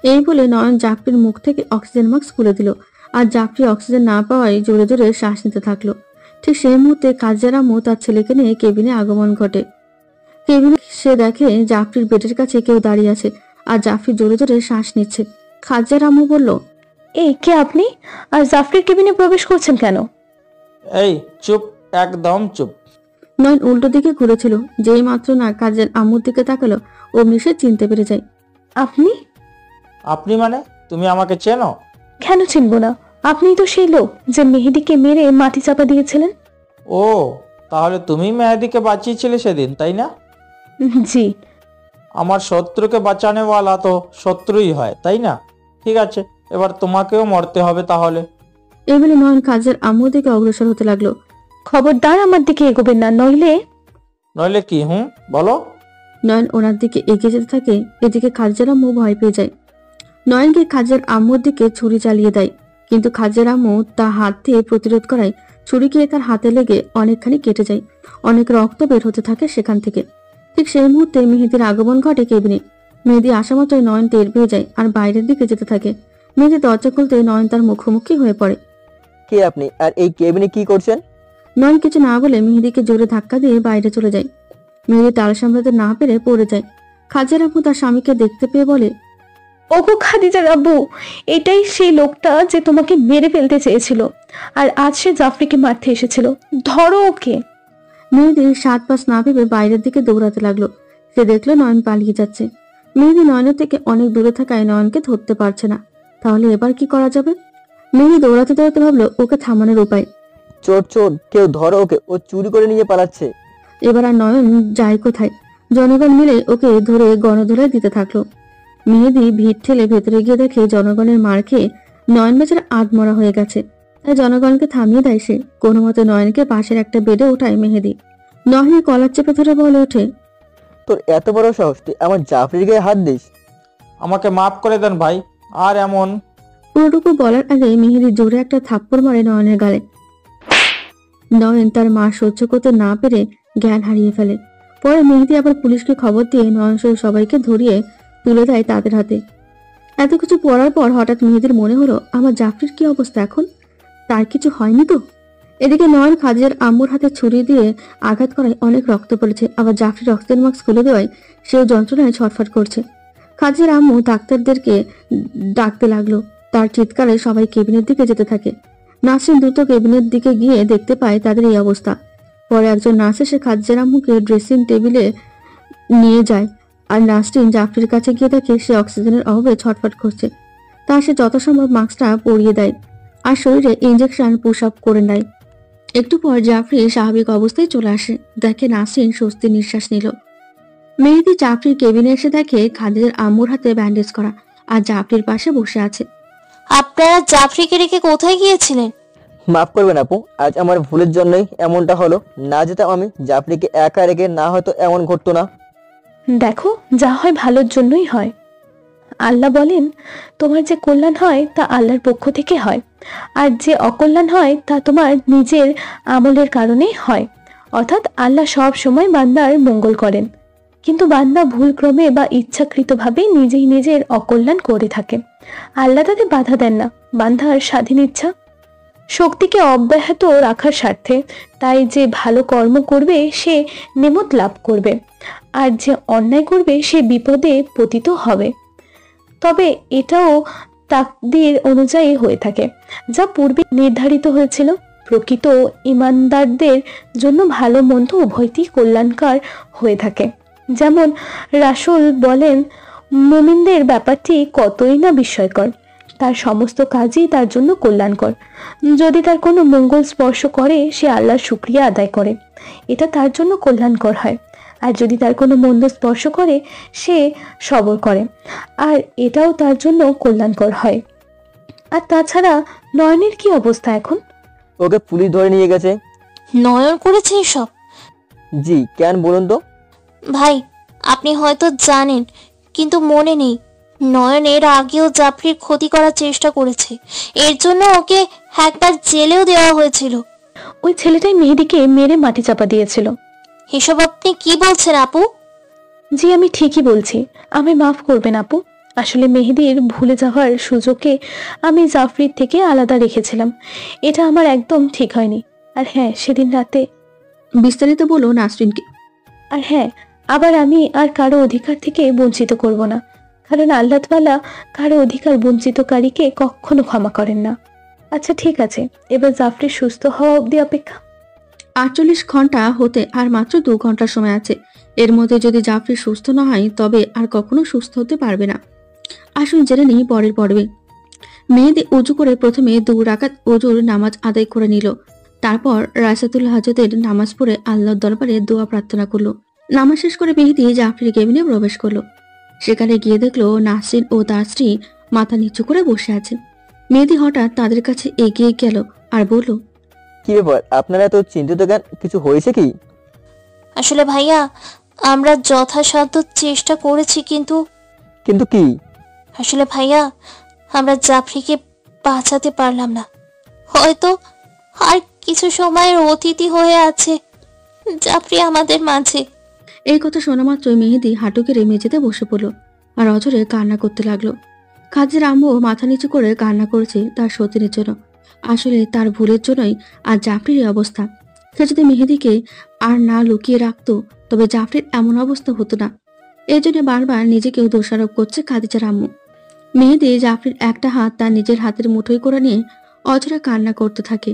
A: এই বলে নয়ন জাফরির মুখ থেকে অক্সিজেন মাস্ক খুলে দিল, আর জাফরি অক্সিজেন না পাওয়ায় জোরে জোরে শ্বাস নিতে থাকলো। ঠিক সেই মুহূর্তে কাজের আম্মু তার ছেলেকে নিয়ে কেবিনে আগমন ঘটে। কেবিনে সে দেখে জাফরির বেডের কাছে কেউ দাঁড়িয়ে আছে, আর জাফরি জোরে জোরে শ্বাস নিচ্ছে। কাজের আম্মু বলল,
E: এই কে আপনি? আর জাফরির কেবিনে প্রবেশ করছেন কেন?
F: এই চুপ, একদম চুপ।
A: নয়ন উল্টো দিকে ঘুরেছিল, যেই মাত্র না কাজের আম্মুর দিকে তাকালো অমনি সে চিনতে পেরে যায়।
E: আপনি?
F: আপনি মানে? তুমি আমাকে চেনো?
E: কেন চিনব না? আপনিই তো সেই লোক যে মেহেদিকে মেরে মাটি চাপা দিয়েছিলেন।
F: ও, তাহলে তুমি মেহেদিকে বাঁচিয়েছিলে সেদিন, তাই না?
E: জি।
F: আমার শত্রুকে বাঁচানোওয়ালা তো শত্রুই হয়, তাই না? ঠিক আছে, এবার তোমাকেও মরতে হবে তাহলে।
A: এই বলে নয়ন কাজের আম্মুর দিকে অগ্রসর হতে লাগলো।
E: খবরদার আমার দিকে এগোবেন না, নইলে।
F: নইলে কি? বলো।
A: নয়ন ওনার দিকে এগিয়ে যেতে থাকে। এদিকে কাজের আম্মু ভয় পেয়ে যায়। নয়নকে কাজের আম্মুর দিকে ছুরি চালিয়ে দেয়, কিন্তু কাজের আম্মু তা হাত দিয়ে প্রতিরোধ করায় ছুরি গিয়ে তার হাতে লেগে অনেকখানি কেটে যায়। অনেক রক্ত বের হতে থাকে সেখান থেকে। ঠিক সেই মুহূর্তে মেহেদির আগমন ঘটে কেবিনে। মেহেদি আসা মাত্রই নয়ন টের পেয়ে যায় আর বাইরের দিকে যেতে থাকে। মেহেদি দরজা খুলতে নয়ন তার মুখোমুখি হয়ে পড়ে।
C: কে আপনি, আর এই কেবিনে কি করছেন?
A: নয়ন কিছু না বলে মেহেদিকে জোরে ধাক্কা দিয়ে বাইরে চলে যায়। মেহেদি তাল সামলাতে না পেরে পড়ে যায়। কাজের আম্মু তার স্বামীকে দেখতে পেয়ে বলে,
E: ওগো খাদিজার আব্বু, এটাই সেই লোকটা যে তোমাকে মেরে ফেলতে চেয়েছিল, আর আজ সে জাফরিকে মারতে এসেছিল। ধরো ওকে।
A: মেহেদি 7 পাঁচ না ভেবে বাইরের দিকে দৌড়াতে লাগলো। সে দেখলো নয়ন পালিয়ে যাচ্ছে। মেহেদি নয়নের থেকে অনেক দূরে থাকায় নয়নকে ধরতে পারছে না। তাহলে এবার কি করা যাবে? মেহেদি দৌড়াতে দৌড়াতে ভাবলো ওকে থামানোর উপায়।
C: চোর চোর, কেউ ধরো ওকে, ও চুরি করে নিয়ে পালাচ্ছে।
A: এবার আর নয়ন যায় কোথায়? জনগণ মিলে ওকে ধরে গণধোলাই দিতে থাকলো। মেহেদি ভিড় ঠেলে ভেতরে গিয়ে দেখে জনগণের মার খেয়ে নয়ন বেচারা আধমরা হয়ে গেছে। তাই জনগণকে থামিয়ে দেয় সে। কোনো মতে নয়নকে পাশের একটা বেডে ওঠায় মেহেদি। নয়নের কলার চেপে ধরে বলে ওঠে,
C: তোর এত বড় সাহস, তুই আমার জাফরির গায়ে হাত দিস?
F: আমাকে মাফ করে দেন ভাই। আর এমন।
A: পুরোটুকু বলার আগে মেহেদি জোরে একটা থাপ্পড় মারে নয়নের গালে। নয়ন তার মা সহ্য করতে না পেরে জ্ঞান হারিয়ে ফেলে। পরে মেহেদি আবার পুলিশকে খবর দিয়ে নয়ন সহ সবাইকে ধরিয়ে তুলে দেয় তাদের হাতে। এত কিছু পড়ার পর হঠাৎ মেহেদির মনে হলো, আমার জাফরির কি অবস্থা এখন? তার কিছু হয়নি তো? এদিকে নয়ন কাজের আম্মুর হাতে ছুরি দিয়ে আঘাত করায় অনেক রক্ত পড়েছে। আবার জাফরির অক্সিজেন মাস্ক খুলে দেওয়ায় সেও যন্ত্রণায় ছটফট করছে। কাজের আম্মু ডাক্তারদেরকে ডাকতে লাগলো। তার চিৎকারে সবাই কেবিনের দিকে যেতে থাকে। নাসরিন দ্রুত কেবিনের দিকে গিয়ে দেখতে পায় তাদের এই অবস্থা। পরে একজন নার্স এসে কাজের আম্মুকে ড্রেসিং টেবিলে নিয়ে যায়। আর নাসরিন জাফরির কাছে গিয়ে দেখে সে অক্সিজেনের অভাবে ছটফট করছে। তা সে যথাসম্ভব মাস্কটা পরিয়ে দেয় আর শরীরে ইঞ্জেকশন পুশ আপ করে নেয়। একটু পর জাফরি স্বাভাবিক অবস্থায় চলে আসে। দেখে নাসরিন স্বস্তির নিঃশ্বাস নিল। মেহেদি জাফরির কেবিনে এসে দেখে খাদিজার আম্মুর হাতে ব্যান্ডেজ করা, আর জাফরির পাশে বসে আছে।
B: আপনারা জাফরিকে রেখে কোথায় গিয়েছিলেন?
C: মাফ করবেন আপু, আজ আমার ভুলের জন্যই এমনটা হলো। না যেতাম আমি জাফরিকে একা রেখে, না হয়তো এমন ঘটতো না।
E: দেখো, যা হয় ভালোর জন্যই হয়। আল্লাহ বলেন, তোমার যে কল্যাণ হয় তা আল্লাহর পক্ষ থেকে হয়, আর যে অকল্যাণ হয় তা তোমার নিজের আমলের কারণে হয়। অর্থাৎ আল্লাহ সব সময় বান্দার মঙ্গল করেন, কিন্তু বান্দা ভুলক্রমে বা ইচ্ছাকৃতভাবে নিজেই নিজের অকল্যাণ করে থাকে। আল্লাহ তাতে বাধা দেন না, বান্দার স্বাধীন ইচ্ছা শক্তিকে অব্যাহত রাখার স্বার্থে। তাই যে ভালো কর্ম করবে সে নেমত লাভ করবে, আর যে অন্যায় করবে সে বিপদে পতিত হবে। তবে এটাও তাকদীর অনুযায়ী হয়ে থাকে, যা পূর্বে নির্ধারিত হয়েছিল। প্রকৃত ঈমানদারদের জন্য ভালো মন্দ উভয়টি কল্যাণকর হয়ে থাকে। যেমন রাসূল বলেন, মুমিনদের ব্যাপারটি কতই না বিস্ময়কর, তার সমস্ত কাজই তার জন্য কল্যাণকর। যদি তার কোনো মঙ্গল স্পর্শ করে সে আল্লাহর শুকরিয়া আদায় করে, এটা তার জন্য কল্যাণকর হয়। আর যদি তার কোনো মন্দ স্পর্শ করে সে সবর করে, আর এটাও তার জন্য কল্যাণকর হয়। আর তাছাড়া নয়নের কি অবস্থা এখন?
C: ওকে পুলিশ ধরে নিয়ে গেছে।
B: নয়ন করেছে এসব?
C: জি, কেন বলুন তো?
B: ভাই, আপনি হয়তো জানেন কিন্তু মনে নেই, নয়ন এর আগেও জাফরির ক্ষতি করার চেষ্টা করেছে। এর জন্য ওকে একবার জেলেও দেওয়া হয়েছিল।
E: ওই ছেলেটাই মেহেদিকে মেরে মাটি চাপা দিয়েছিল।
B: এসব আপনি কি বলছেন আপু?
E: জি আমি ঠিকই বলছি, আমায় মাফ করবেন আপু। আসলে মেহেদির ভুলে যাওয়ার সুযোগকে আমি জাফরির থেকে আলাদা রেখেছিলাম, এটা আমার একদম ঠিক হয়নি। আর হ্যাঁ, সেদিন রাতে
A: বিস্তারিত বলো নাসরিনকে।
E: আর হ্যাঁ, আবার আমি আর কারো অধিকার থেকে বঞ্চিত করব না, কারণ আল্লাহ তাআলা কারো অধিকার বঞ্চিতকারীকে কখনো ক্ষমা করেন না। আচ্ছা ঠিক আছে, এবার জাফরি সুস্থ হওয়া অবধি অপেক্ষা।
A: 48 ঘন্টা হতে আর মাত্র 2 ঘন্টা সময় আছে। এর মধ্যে যদি জাফরি সুস্থ না হয় তবে আর কখনো সুস্থ হতে পারবে না। আসুন জেনে নিই পরের পর্বে। মেহেদি উজু করে প্রথমে 2 রাকাত ওজুর নামাজ আদায় করে নিল। তারপর রাসাতুল হাজতের নামাজ পড়ে আল্লাহর দরবারে দোয়া প্রার্থনা করলো। নামাজ শেষ করে মেহেদি জাফরির কেবিনে প্রবেশ করলো। সেখানে গিয়ে দেখলো নাসরিন ও তার স্ত্রী মাথা নিচু করে বসে আছে। মেহেদি হঠাৎ তাদের কাছে এগিয়ে গেল আর বলল,
C: কি ব্যাপার, আপনারা এত চিন্তিত কেন? কিছু হয়েছে কি?
B: আসলে ভাইয়া, আমরা যথাসাধ্য চেষ্টা করেছি, কিন্তু
C: কিন্তু কি?
B: আসলে ভাইয়া, আমরা জাফরিকে বাঁচাতে পারলাম না। হয়তো আর কিছু সময়ের অতিথি হয়ে আছে জাফরি আমাদের মাঝে।
A: এই কথা শোনা মাত্রই মেহেদি হাঁটু গেড়ে মেঝেতে বসে পড়ল আর অঝরে কান্না করতে লাগলো। কাজের আম্মু মাথা নিচু করে কান্না করেছে তার সতীনের জন্য। আসলে তার ভুলের জন্যই আর জাফরির অবস্থা। সে যদি মেহেদিকে আর না লুকিয়ে রাখতো তবে জাফরির এমন অবস্থা হতো না। এই জন্য বারবার নিজেকেও দোষারোপ করছে খাদিজার আম্মু। মেহেদি জাফরির একটা হাত তার নিজের হাতের মুঠোয় করে নিয়ে অঝরে কান্না করতে থাকে।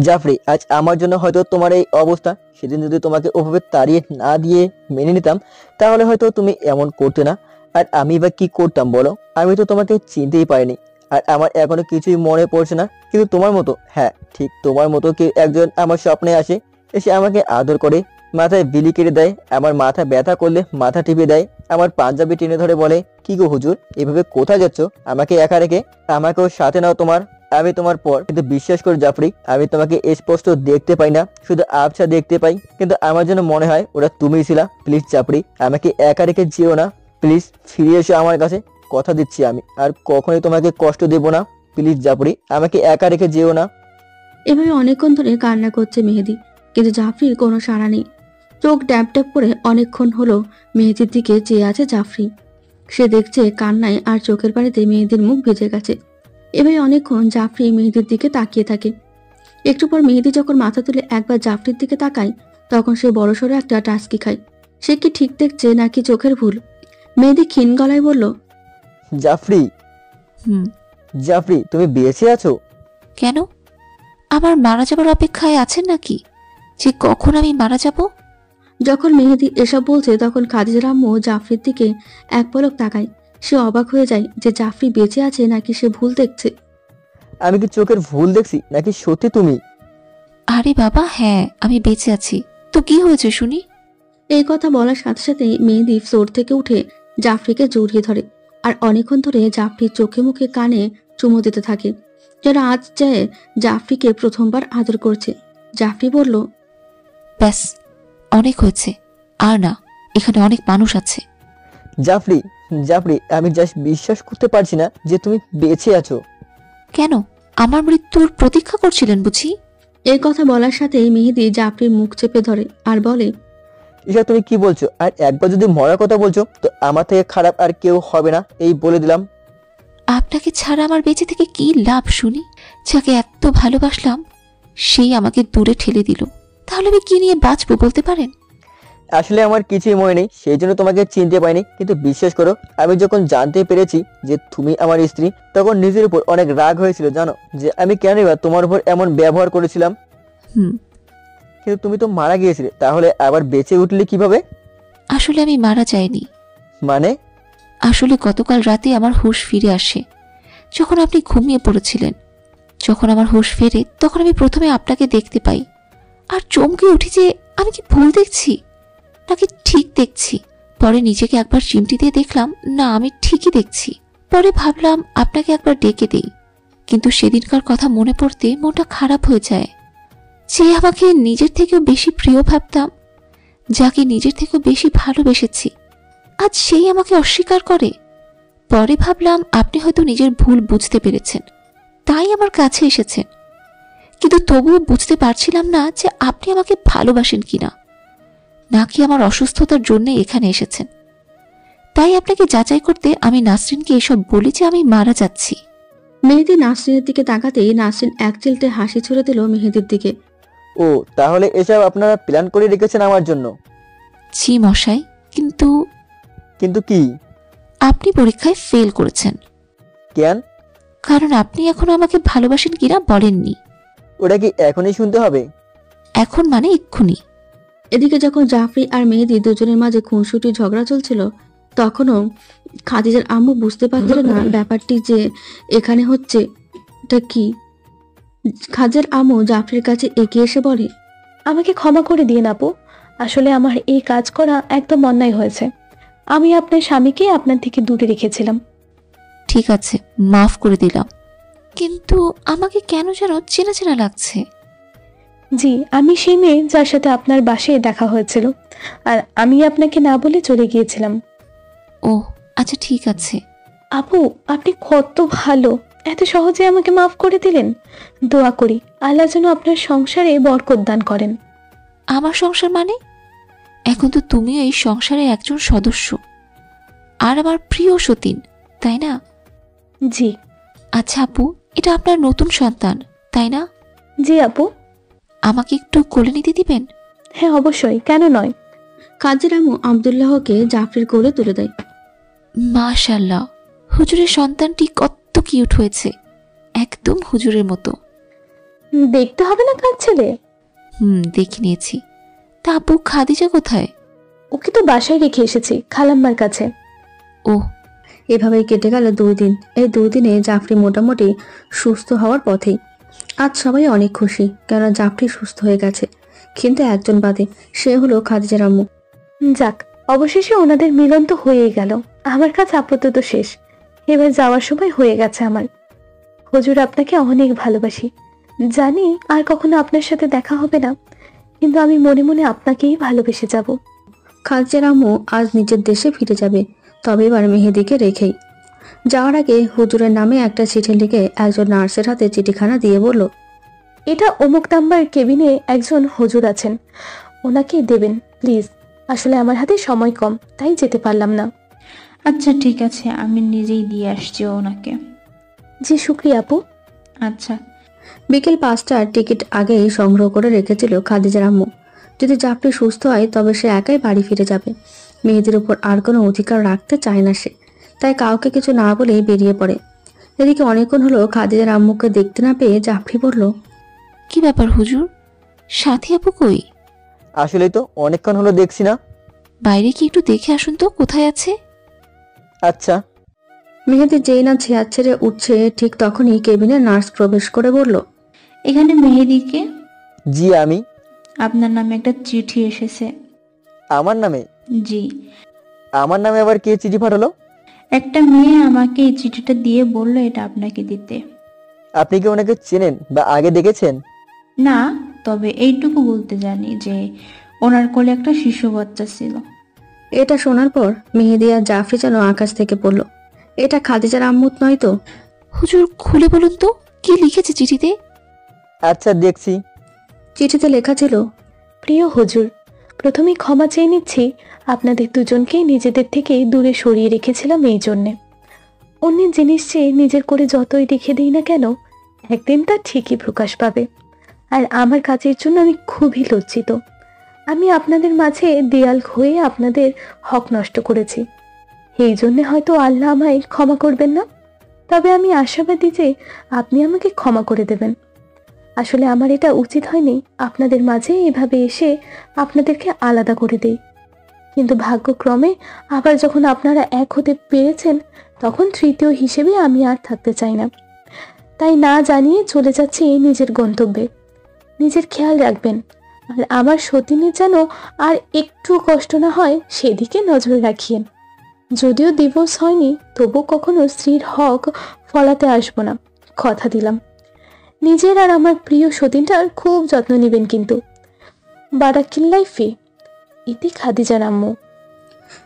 C: জাফরি, আজ আমার জন্য হয়তো তোমার এই অবস্থা। সেদিন যদি তোমাকে ওভাবে তাড়িয়ে না দিয়ে মেনে নিতাম তাহলে হয়তো তুমি এমন করতে না। আর আমি বা কি করতাম বলো? আমি তো তোমাকে চিনতেই পারিনি, আর আমার এখনো কিছুই মনে পড়ছে না। কিন্তু তোমার মতো, হ্যাঁ ঠিক তোমার মতো কেউ একজন আমার স্বপ্নে আসে, এসে আমাকে আদর করে, মাথায় বিলি কেটে দেয়, আমার মাথা ব্যথা করলে মাথা টিপে দেয়, আমার পাঞ্জাবি টেনে ধরে বলে, কি গো হুজুর, এভাবে কোথায় যাচ্ছ আমাকে একা রেখে? আমাকেও সাথে নাও তোমার, আমি তোমার পর। কিন্তু বিশ্বাস করে জাফরি, আমি তোমাকে স্পষ্ট দেখতে পাই না, শুধু আবছা দেখতে পাই। কিন্তু আমার জন্য মনে হয় ওরা তুমিই ছিলা। প্লিজ জাফরি, আমাকে একা রেখে যেও না, প্লিজ ফিরে এসো আমার কাছে। কথা দিচ্ছি আমি আর কখনোই তোমাকে কষ্ট দেব না। প্লিজ জাফরি, আমাকে একা রেখে যেও না।
A: এভাবে অনেকক্ষণ ধরে কান্না করছে মেহেদি, কিন্তু জাফরির কোনো সাড়া নেই। চোখ ড্যাব ড্যাব করে অনেকক্ষণ হলো মেহেদির দিকে চেয়ে আছে জাফরি। সে দেখছে কান্নায় আর চোখের পানিতে মেহেদির মুখ ভেজে গেছে। এভাবে অনেকক্ষণ জাফরি মেহেদির দিকে তাকিয়ে থাকে। একটু পর মেহেদি যখন মাথা তুলে একবার জাফরির দিকে তাকায় তখন সে বড়সড় একটা টাস্কি খায়। সে কি ঠিক দেখছে নাকি চোখের ভুল? মেহেদি ক্ষীণ গলায় বলল,
C: জাফরি, জাফরি তুমি বেঁচে আছো?
I: কেন? আমার মারা যাবার অপেক্ষায় আছেন নাকি, যে কখন আমি মারা যাব?
A: যখন মেহেদি এসব বলছে তখন খাদিজার আম্মু জাফরির দিকে এক পলক তাকায়। সে অবাক হয়ে যায় যে জাফরি বেঁচে আছে নাকি সে ভুল দেখছে।
C: আমি কি চোখের ভুল দেখছি নাকি সত্যি তুমি?
I: আরে বাবা হ্যাঁ, আমি বেঁচে আছি। তো কি হয়েছে শুনি?
A: এই কথা বলার সাথে সাথে মেহেদি ফ্লোর থেকে উঠে জাফরিকে জড়িয়ে ধরে আর অনেকক্ষণ ধরে জাফরির চোখে মুখে কানে চুমু দিতে থাকে, যেন আজ যায় জাফরিকে প্রথমবার আদর করছে। জাফরি বলল,
I: ব্যাস অনেক হয়েছে, আর না, এখানে অনেক মানুষ আছে।
C: জাফরি, জাফরি আমি জাস্ট বিশ্বাস করতে পারছি না যে তুমি বেঁচে আছো।
I: কেন, আমার মৃত্যুর প্রতীক্ষা করছিলেন বুঝি?
A: এই কথা বলার সাথে মেহেদি জাফরির মুখ চেপে ধরে আর বলে,
C: ঈশা তুমি কি বলছো? আর একবার যদি মরার কথা বলছো তো আমার থেকে খারাপ আর কেউ হবে না, এই বলে দিলাম।
I: আপনাকে ছাড়া আমার বেঁচে থেকে কি লাভ শুনি? যাকে এত ভালোবাসলাম সেই আমাকে দূরে ঠেলে দিল, তাহলে আমি কি নিয়ে বাঁচবো বলতে পারেন?
C: আসলে আমার কিছুই মনে নেই, সেই জন্য তোমাকে চিনতে পারিনি। কিন্তু বিশ্বাস করো, আমি যখন জানতে পেরেছি যে তুমি আমার স্ত্রী তখন নিজের উপর অনেক রাগ হয়েছিল, জানো, যে আমি কেন বা তোমার উপর এমন ব্যবহার করেছিলাম। কিন্তু তুমি তো মারা গিয়েছিলে, তাহলে আবার বেঁচে উঠলে কিভাবে?
I: আসলে আমি মারা যাইনি।
C: মানে?
I: আসলে গতকাল রাতে আমার হুঁশ ফিরে আসে যখন আপনি ঘুমিয়ে পড়েছিলেন। যখন আমার হুঁশ ফেরে তখন আমি প্রথমে আপনাকে দেখতে পাই আর চমকে উঠি যে আমি কি ভুল দেখছি নাকি ঠিক দেখছি। পরে নিজেকে একবার চিমটি দিয়ে দেখলাম না, আমি ঠিকই দেখছি। পরে ভাবলাম আপনাকে একবার ডেকে দেই, কিন্তু সেদিনকার কথা মনে পড়তে মনটা খারাপ হয়ে যায়। যে আমাকে নিজের থেকেও বেশি প্রিয় ভাবতাম, যাকে নিজের থেকেও বেশি ভালোবেসেছি, আজ সেই আমাকে অস্বীকার করে। পরে ভাবলাম আপনি হয়তো নিজের ভুল বুঝতে পেরেছেন, তাই আমার কাছে এসেছেন। কিন্তু তবুও বুঝতে পারছিলাম না যে আপনি আমাকে ভালোবাসেন কিনা, নাকি আমার অসুস্থতার জন্য এখানে এসেছেন। তাই আপনাকে যাচাই করতে আমি নাসরিনকে এসব বলি যে আমি মারা যাচ্ছি।
A: মেহেদি নাসরিনের দিকে তাকাতেই নাসরিন এক চিলতে হাসি ছুড়ে দিল মেহেদির দিকে।
C: ও তাহলে এসব আপনারা প্ল্যান করে রেখেছেন আমার জন্য?
I: জি মশাই, কিন্তু
C: কিন্তু কি?
I: আপনি পরীক্ষায় ফেল করেছেন।
C: কেন?
I: কারণ আপনি এখনো আমাকে ভালোবাসেন কিনা বলেননি।
C: ওটা কি এখনই শুনতে হবে?
I: এখন মানে এক্ষুনি।
A: এদিকে যখন জাফরি আর মেহেদি দুজনের মাঝে খুনসুটি ঝগড়া চলছিল, তখনও খাদিজার আম্মু বুঝতে পারছিল না ব্যাপারটি যে এখানে হচ্ছে এটা কি। খাদিজার আম্মু জাফরির কাছে এগিয়ে এসে বলে,
E: আমাকে ক্ষমা করে দিন আপু, আসলে আমার এই কাজ করা একদম অন্যায় হয়েছে। আমি আপনার স্বামীকে আপনার থেকে দূরে রেখেছিলাম।
I: ঠিক আছে, মাফ করে দিলাম, কিন্তু আমাকে কেন যেন চেনা চেনা লাগছে।
E: জি, আমি সেই মেয়ে যার সাথে আপনার বাসায় দেখা হয়েছিল, আর আমি আপনাকে না বলে চলে গিয়েছিলাম।
I: ও আচ্ছা ঠিক আছে।
E: আপু, আপনি কত ভালো, এত সহজে আমাকে মাফ করে দিলেন। দোয়া করি আল্লাহ যেন আপনার সংসারে বরকত দান করেন।
I: আমার সংসার মানে? এখন তো তুমিও এই সংসারে একজন সদস্য আর আমার প্রিয় সতীন, তাই না?
E: জি।
I: আচ্ছা আপু, এটা আপনার নতুন সন্তান, তাই না?
E: জি আপু।
I: আমাকে একটু কোলে নিতে দিবেন?
E: হ্যাঁ অবশ্যই, কেন নয়।
A: কাজের আম্মু আব্দুল্লাহকে জাফরির কোলে তুলে দেয়।
I: মাশাআল্লাহ, হুজুরের সন্তানটি কত কিউট হয়েছে, একদম হুজুরের মতো।
E: দেখতে হবে না কার ছেলে?
I: দেখে নিয়েছি। তা আপু খাদিজা কোথায়?
E: ওকে তো বাসায় রেখে এসেছি, খালাম্মার কাছে।
A: ও, এভাবেই কেটে গেল 2 দিন। এই 2 দিনে জাফরি মোটামুটি সুস্থ হওয়ার পথেই। আজ সবাই অনেক খুশি, কেননা জাফরি সুস্থ হয়ে গেছে, কিন্তু একজন বাদে, সে হলো খাদিজার আম্মু।
E: যাক, অবশেষে ওনাদের মিলন তো হয়েই গেল। আমার কাছে আপাতত শেষ, এবার যাওয়ার সময় হয়ে গেছে আমার। হুজুর, আপনাকে অনেক ভালোবাসি। জানি আর কখনো আপনার সাথে দেখা হবে না, কিন্তু আমি মনে মনে আপনাকেই ভালোবেসে যাব।
A: খাদিজার আম্মু আজ নিজের দেশে ফিরে যাবে, তবে এবার মেহেদিকে রেখেই। যাওয়ার আগে হুজুরের নামে একটা চিঠি লিখে একজন নার্সের হাতে চিঠিখানা দিয়ে বলল,
E: এটা অমুক নাম্বার কেবিনে একজন হুজুর আছেন, ওনাকে দেবেন প্লিজ। আসলে আমার হাতে সময় কম, তাই যেতে পারলাম না।
J: আচ্ছা ঠিক আছে, আমি নিজেই দিয়ে আসছি ওনাকে।
E: জি শুক্রিয়া আপু।
J: আচ্ছা।
A: বিকেল 5টার টিকিট আগেই সংগ্রহ করে রেখেছিল খাদিজার আম্মু। যদি জাফরি সুস্থ হয় তবে সে একাই বাড়ি ফিরে যাবে। মেয়েদের উপর আর কোনো অধিকার রাখতে চায় না সে, তাই কাউকে কিছু না বলেই বেরিয়ে পড়ে। এদিকে অনেকক্ষণ হলো খাদিজার আম্মুকে দেখতে না পেয়ে জাফরি বলল,
I: কি ব্যাপার হুজুর, সাথী আপু কই?
C: আসলেই তো অনেকক্ষণ হলো দেখছি না।
I: বাইরে কি একটু দেখে আসুন তো কোথায় আছে।
C: আচ্ছা।
A: মেহেদি যেই না চেয়ার ছেড়ে উঠছে, ঠিক তখনই কেবিনে নার্স প্রবেশ করে বলল,
J: এখানে মেহেদিকে?
C: জি আমি।
J: আপনার নামে একটা চিঠি এসেছে।
C: আমার নামে?
J: জি।
C: আমার নামে আবার কে চিঠি পাঠালো?
J: একটা মেয়ে আমাকে এই চিঠিটা দিয়ে বলল এটা আপনাকে দিতে।
C: আপনি কি ওনাকে চেনেন বা আগে দেখেছেন?
J: না, তবে এইটুকু বলতে জানি যে ওনার কোলে একটা শিশু বাচ্চা ছিল।
A: এটা শোনার পর মেহেদি আর জাফরি যেন আকাশ থেকে পড়ল। এটা খাদিজার আম্মুত নয় তো?
I: হুজুর খুলে বলুন তো কি লিখেছে চিঠিতে।
C: আচ্ছা দেখছি।
A: চিঠিতে লেখা ছিল,
E: প্রিয় হুজুর, প্রথমেই ক্ষমা চেয়ে নিচ্ছি, আপনাদের দুজনকে নিজেদের থেকে দূরে সরিয়ে রেখেছিলাম এই জন্যে। অন্যের জিনিস চেয়ে নিজের করে যতই রেখে দিই না কেন, একদিন তা ঠিকই প্রকাশ পাবে। আর আমার কাজের জন্য আমি খুবই লজ্জিত। আমি আপনাদের মাঝে দেয়াল হয়ে আপনাদের হক নষ্ট করেছি, এই জন্যে হয়তো আল্লাহ আমায় ক্ষমা করবেন না, তবে আমি আশাবাদী যে আপনি আমাকে ক্ষমা করে দেবেন। আসলে আমার এটা উচিত হয়নি আপনাদের মাঝে এভাবে এসে আপনাদেরকে আলাদা করে দেই, কিন্তু ভাগ্যক্রমে আবার যখন আপনারা এক হতে পেরেছেন, তখন তৃতীয় হিসেবে আমি আর থাকতে চাই না। তাই না জানিয়ে চলে যাচ্ছি নিজের গন্তব্যে। নিজের খেয়াল রাখবেন, আর আমার সতীনের যেন আর একটু কষ্ট না হয় সেদিকে নজর রাখিয়েন। যদিও ডিভোর্স হয়নি, তবু কখনো স্ত্রীর হক ফলাতে আসবো না, কথা দিলাম। নিজের আর আমার প্রিয় সতীনটার খুব যত্ন নেবেন কিন্তু। বারাকিল্লাই ফি, ইতি খাদিজার আম্মু।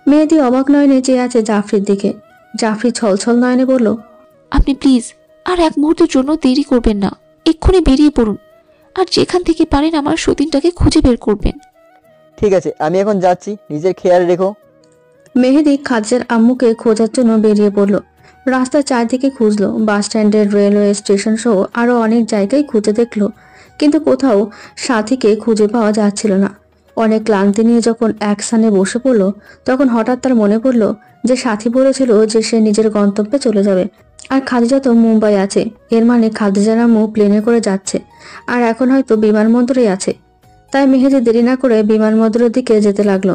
A: মেহেদি অবাক নয়নে চেয়ে আছে জাফরির দিকে। জাফরি ছলছল নয়নে বলল,
I: আপনি প্লিজ আর এক মুহূর্তের জন্য দেরি করবেন না, এক্ষুনি বেরিয়ে পড়ুন, আর যেখান থেকে পারেন আমার সতীনটাকে খুঁজে বের করবেন।
C: ঠিক আছে, আমি এখন যাচ্ছি, নিজের খেয়াল রেখো।
A: মেহেদি খাদিজার আম্মুকে খোঁজার জন্য বেরিয়ে পড়ল। রাস্তার চারদিকে খুঁজলো, বাস স্ট্যান্ডের, রেলওয়ে স্টেশন সহ আরো অনেক জায়গায় খুঁজে দেখলো, কিন্তু কোথাও সাথীকে খুঁজে পাওয়া যাচ্ছিল না। অনেক ক্লান্তি নিয়ে যখন এক স্থানে বসে পড়লো, তখন হঠাৎ তার মনে পড়লো যে সাথী বলেছিল যে সে নিজের গন্তব্যে চলে যাবে, আর খাদিজা তো মুম্বাই আছে। এর মানে খাদিজার আম্মু প্লেনে করে যাচ্ছে, আর এখন হয়তো বিমানবন্দরেই আছে। তাই মেহেদি দেরি না করে বিমানবন্দরের দিকে যেতে লাগলো।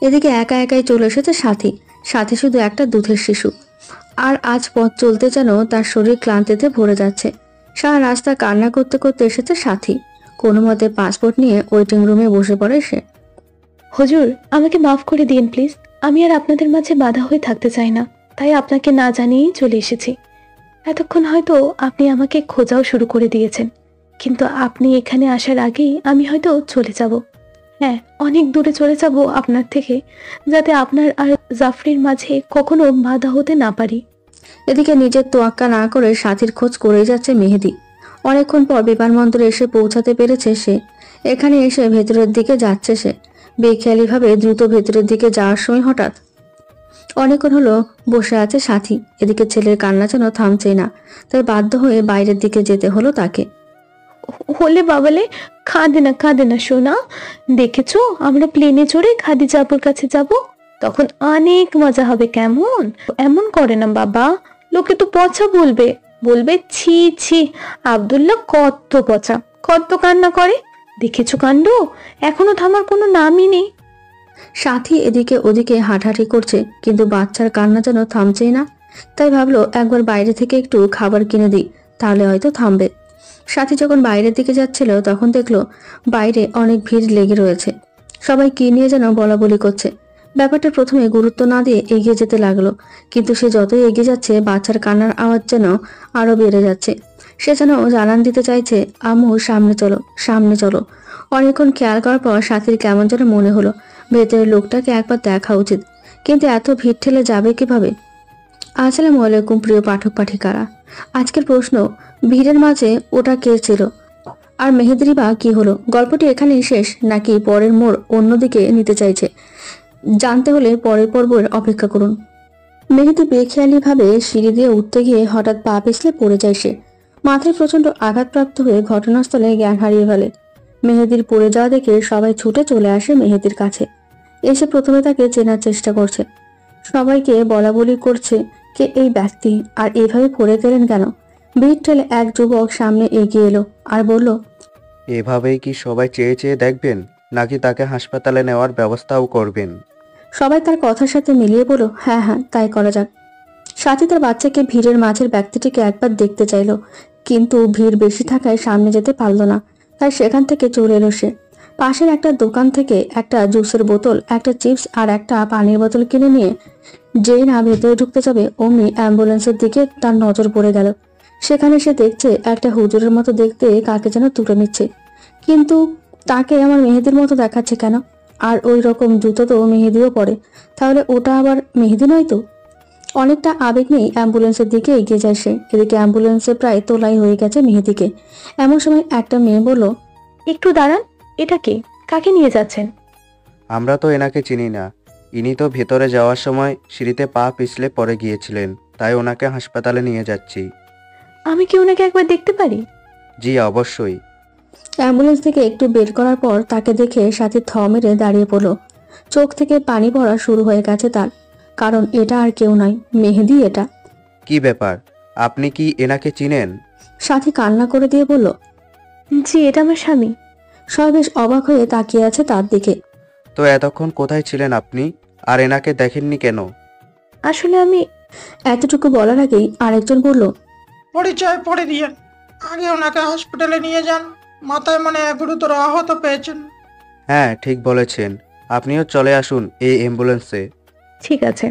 A: এদিকে একা একাই চলে এসেছে সাথী। সাথী শুধু একটা দুধের শিশু, আর আজ পথ চলতে যেন তার শরীর ক্লান্তিতে ভরে যাচ্ছে। সারা রাস্তা কান্না করতে করতে এসেছে সাথী। কোনো মতে পাসপোর্ট নিয়ে ওয়েটিং রুমে বসে পড়ে সে।
E: হুজুর, আমাকে মাফ করে দিন প্লিজ। আমি আর আপনাদের মাঝে বাধা হয়ে থাকতে চাই না, তাই আপনাকে না জানিয়েই চলে এসেছি। এতক্ষণ হয়তো আপনি আমাকে খোঁজাও শুরু করে দিয়েছেন, কিন্তু আপনি এখানে আসার আগেই আমি হয়তো চলে যাব। হ্যাঁ, অনেক দূরে চলে যাব আপনার থেকে, যাতে আপনার আর জাফরির মাঝে কখনো বাধা হতে না পারি।
A: এদিকে নিজের তোয়াক্কা না করে সাথীর খোঁজ করেই যাচ্ছে মেহেদি। অনেকক্ষণ পর বিমানবন্দরে এসে পৌঁছাতে পেরেছে সে। এখানে এসে ভেতরের দিকে যাচ্ছে সে। বেখেয়ালিভাবে দ্রুত ভেতরের দিকে যাওয়ার সময় হঠাৎ অনেকক্ষণ হলো বসে আছে সাথী। এদিকে ছেলের কান্না যেন থামছেই না, তাই বাধ্য হয়ে বাইরের দিকে যেতে হলো তাকে।
E: হলে বাবালে, কাঁদে না সোনা। দেখেছো, আমরা প্লেনে চড়ে খাদিজা আপুর কাছে যাব, তখন অনেক মজা হবে। কেমন? এমন করে না বাবা, লোকে তো পচা বলবে, ছি ছি, আব্দুল্লাহ কত পচা, কত কান্না করে। দেখেছো কাণ্ড, এখনো থামার কোনো নামই নেই।
A: সাথী এদিকে ওদিকে হাঁটাহাঁটি করছে, কিন্তু বাচ্চার কান্না যেন থামছেই না। তাই ভাবলো একবার বাইরে থেকে একটু খাবার কিনে দিই, তাহলে হয়তো থামবে। সাথী যখন বাইরের দিকে যাচ্ছিল তখন দেখলো বাইরে অনেক ভিড় লেগে রয়েছে। সবাই কি নিয়ে যেন বলাবলি করছে। ব্যাপারটা প্রথমে গুরুত্ব না দিয়ে এগিয়ে যেতে লাগলো, কিন্তু সে যতই এগিয়ে যাচ্ছে বাচ্চার কান্নার আওয়াজ যেন আরো বেড়ে যাচ্ছে। সে যেন জানান দিতে চাইছে, আম্মু সামনে চলো, সামনে চলো। অনেকক্ষণ খেয়াল করার পর সাথীর কেমন যেন মনে হলো ভেতরের লোকটাকে একবার দেখা উচিত, কিন্তু এত ভিড় ঠেলে যাবে কিভাবে? আসসালামু আলাইকুম প্রিয় পাঠক পাঠিকারা। আজকের প্রশ্ন, ভিড়ের মাঝে ওটা কে ছিল, আর মেহেদির বা কি হলো? গল্পটি এখানেই শেষ নাকি পরের মোড় অন্যদিকে নিতে চাইছে? জানতে হলে পরের পর্বের অপেক্ষা করুন। মেহেদি বেখেয়ালিভাবে সিঁড়ি দিয়ে উঠতে গিয়ে হঠাৎ পা পিছলে পড়ে যায় সে। মাথায় প্রচন্ড আঘাতপ্রাপ্ত হয়ে ঘটনাস্থলে জ্ঞান হারিয়ে ফেলে। মেহেদির পড়ে যাওয়া দেখে সবাই ছুটে চলে আসে মেহেদির কাছে। এসে প্রথমে তাকে চেনার চেষ্টা করছে, সবাইকে বলা বলি করছে কে এই ব্যক্তি, আর এভাবে পড়ে গেলেন কেন। ভিড় ঠেলে এক যুবক সামনে এগিয়ে এলো আর বলল,
K: এভাবেই কি সবাই চেয়ে চেয়ে দেখবেন, নাকি তাকে হাসপাতালে নেওয়ার ব্যবস্থাও করবেন?
A: সবাই তার কথার সাথে মিলিয়ে বলল, হ্যাঁ হ্যাঁ, তাই করা যাক। সাথী তার বাচ্চাকে ভিড়ের মাঝের ব্যক্তিটিকে একবার দেখতে চাইলো, কিন্তু ভিড় বেশি থাকায় সামনে যেতে পারলো না, তাই সেখান থেকে চলে এলো সে। পাশের একটা দোকান থেকে একটা জুসের বোতল, একটা চিপস আর একটা পানির বোতল কিনে নিয়ে যেই না ভেতরে ঢুকতে যাবে অমনি অ্যাম্বুলেন্সের দিকে তার নজর পড়ে গেল। সেখানে সে দেখছে একটা হুজুরের মতো দেখতে কাকে যেন তুলে নিচ্ছে, কিন্তু তাকে আমার মেহেদির মতো দেখাচ্ছে কেন? আর ওই রকম জুতো তো মেহেদিও পরে, তাহলে ওটা আবার মেহেদি নয় তো? অনেকটা আবেগ নেই অ্যাম্বুলেন্সের দিকে এগিয়ে যায় সে। এদিকে অ্যাম্বুলেন্সে প্রায় তোলাই হয়ে গেছে মেহেদিকে। এমন সময় একটা মেয়ে বলল,
E: একটু দাঁড়ান, এটা কে? কাকে নিয়ে যাচ্ছেন?
K: আমরা তো এনাকে চিনি না। ইনি তো ভেতরে যাওয়ার সময় সিঁড়িতে পা পিছলে পড়ে গিয়েছিলেন, তাই ওনাকে হাসপাতালে নিয়ে যাচ্ছি।
E: আমি কি ওনাকে একবার দেখতে পারি?
K: জি অবশ্যই।
A: অ্যাম্বুলেন্স থেকে একটু বের করার পর তাকে দেখে সাথী থ মেরে দাঁড়িয়ে পড়ল। চোখ থেকে পানি পড়া শুরু হয়ে গেছে তার, কারণ এটা আর কেউ নয়, মেহেদি এটা।
K: কি ব্যাপার, আপনি কি এনাকে চিনেন?
A: সাথী কান্না করে দিয়ে বলল,
E: জি, এটা আমার স্বামী।
A: সবাই বেশ অবাক হয়ে তাকিয়ে আছে তার দিকে।
K: তো এতক্ষণ কোথায় ছিলেন আপনি, আর এনাকে দেখেননি কেন?
E: আসলে আমি...
A: এতটুকু বলার আগেই আরেকজন বলল,
F: পরিচয় পড়ে দিয়ে আগে ওনাকে হসপিটালে নিয়ে যান, মাথায় মনে গুরুতর আহত পেয়েছেন।
K: হ্যাঁ ঠিক বলেছেন, আপনিও চলে আসুন এই অ্যাম্বুলেন্সে।
E: ঠিক আছে।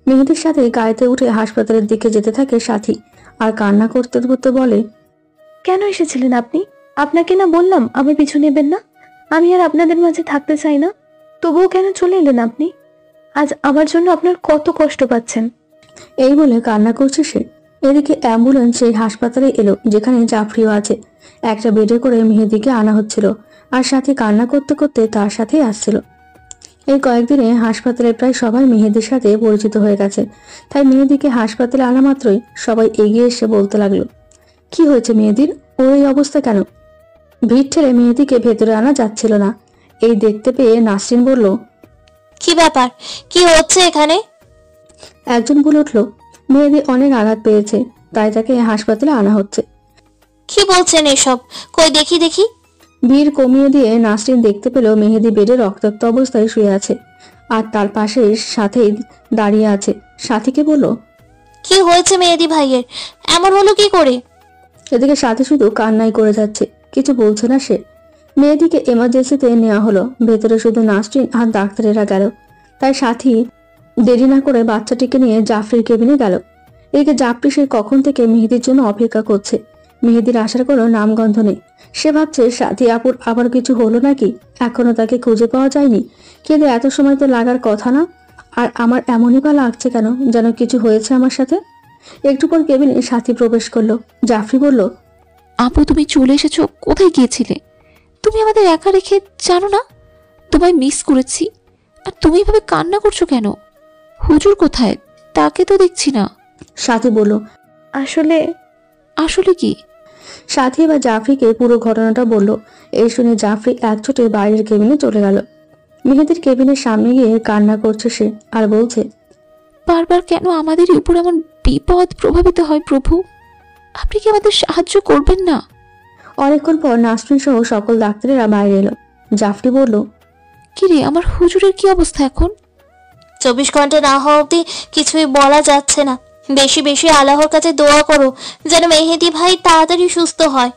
A: মেহেদির সাথে গাড়িতে উঠে হাসপাতালের দিকে যেতে থাকে সাথী, আর কান্না করতে করতে বলে,
E: কেন এসেছিলেন আপনি? আপনাকে না বললাম আমার পিছু নেবেন না? আমি আর আপনাদের মাঝে থাকতে চাই না, তবুও কেন চলে এলেন আপনি? আজ আমার জন্য আপনার কত কষ্ট পাচ্ছেন।
A: এই বলে কান্না করছে সে। এদিকে অ্যাম্বুলেন্স সেই হাসপাতালে এলো যেখানে জাফরিও আছে। একটা বেডে করে মেহেদিকে আনা হচ্ছিল, আর সাথে কান্না করতে করতে তার সাথেই আসছিল। এই কয়েকদিনে হাসপাতালে প্রায় সবাই মেহেদির সাথে পরিচিত হয়ে গেছে, তাই মেহেদিকে হাসপাতালে আনা মাত্রই সবাই এগিয়ে এসে বলতে লাগলো, কি হয়েছে মেহেদির, ওর এই অবস্থা কেন? ভিড় ঠেলে মেহেদিকে ভেতরে আনা যাচ্ছিল না। এই দেখতে পেয়ে নাসরিন বলল,
B: কি ব্যাপার, কি হচ্ছে এখানে?
A: একজন বলে উঠল, মেহেদি অনেক আঘাত পেয়েছে, তাই তাকে হাসপাতালে আনা হচ্ছে।
B: কি বলছেন এসব? কই দেখি দেখি।
A: ভিড় কমিয়ে দিয়ে নাসরিন দেখতে পেল মেহেদি বেডে রক্তাক্ত অবস্থায় শুয়ে আছে, আর তার পাশে সাথী দাঁড়িয়ে আছে। সাথীকে বলল,
B: কি হয়েছে মেহেদি ভাইয়ের, এমন হলো কি করে?
A: এদিকে সাথী শুধু কান্নাই করে যাচ্ছে, কিছু বলছে না সে। মেহেদিকে এমার্জেন্সিতে নেওয়া হলো। ভেতরে শুধু নাসরিন আর ডাক্তারেরা গেল, তাই সাথী দেরি না করে বাচ্চাটিকে নিয়ে জাফরির কেবিনে গেল। এদিকে জাফরি সে কখন থেকে মেহেদির জন্য অপেক্ষা করছে। মেহেদির আসার কোনো নামগন্ধ নেই। সে ভাবছে সাথী আপুর আবার কিছু হলো নাকি, এখনো তাকে খুঁজে পাওয়া যায়নি। কিন্তু এত সময় তো লাগার কথা না, আর আমার এমনই বা লাগছে কেন, যেন কিছু হয়েছে আমার সাথে। একটু পর কেবিনে সাথী প্রবেশ করলো। জাফরি বলল,
I: আপু তুমি চলে এসেছো, কোথায় গিয়েছিলে? তুমি আমাদের একা রেখে জানো না তোমায় মিস করেছি, আর তুমি এভাবে কান্না করছো কেন? হুজুর কোথায়, তাকে তো দেখছি না।
A: সাথী বলল,
I: আসলে কি?
A: সাথী এবার জাফরিকে পুরো ঘটনাটা বলল। এই শুনে জাফরি একচোটে বাইরের কেবিনে চলে গেল। মেহেদির কেবিনের সামনে গিয়ে কান্না করছে সে, আর বলছে,
I: বারবার কেন আমাদের উপর এমন বিপদ প্রভাবিত হয় প্রভু, আপনি কি আমাদের সাহায্য করবেন না?
A: অনেকক্ষণ পর নাসরিন সহ সকল ডাক্তারেরা বাইরে এলো। জাফরি বলল,
I: কিরে আমার হুজুরের কি অবস্থা এখন?
B: 24 ঘন্টা না হওয়া অব্দি কিছুই বলা যাচ্ছে না। বেশি বেশি আল্লাহর কাছে দোয়া করো যেন মেহেদি ভাই তাড়াতাড়ি সুস্থ হয়।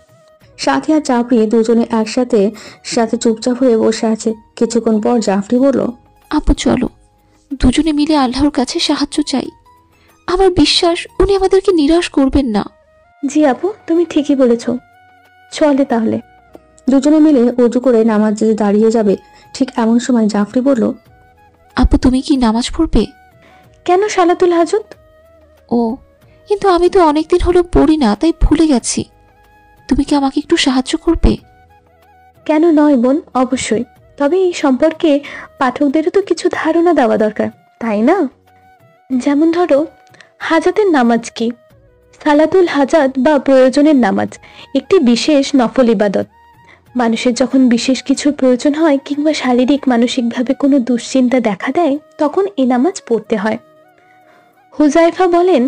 A: সাথী আর জাফরি দুজনে একসাথে চুপচাপ হয়ে বসে আছে। কিছুক্ষণ পর জাফরি বলল,
I: আপু চলো দুজনে মিলে আল্লাহর কাছে সাহায্য চাই। আমার বিশ্বাস উনি আমাদেরকে নিরাশ করবেন না।
E: জি আপু, তুমি ঠিকই বলেছ, চলে তাহলে।
A: দুজনে মিলে উজু করে নামাজ দাঁড়িয়ে যাবে, ঠিক এমন সময় জাফরি বলল,
I: আপু তুমি কি নামাজ পড়বে?
E: কেন, সালাতুল হাজত।
I: ও, কিন্তু আমি তো অনেকদিন হলো পড়ি না, তাই ভুলে গেছি। তুমি কি আমাকে একটু সাহায্য করবে?
E: কেন নয় বোন, অবশ্যই। তবে এই সম্পর্কে পাঠকদেরও তো কিছু ধারণা দেওয়া দরকার, তাই না? যেমন ধরো, হাজাতের নামাজ কি? সালাতুল হাজাত বা প্রয়োজনের নামাজ একটি বিশেষ নফল ইবাদত। মানুষের যখন বিশেষ কিছুর প্রয়োজন হয় কিংবা শারীরিক মানসিকভাবে কোনো দুশ্চিন্তা দেখা দেয়, তখন এই নামাজ পড়তে হয়। হুজাইফা বলেন,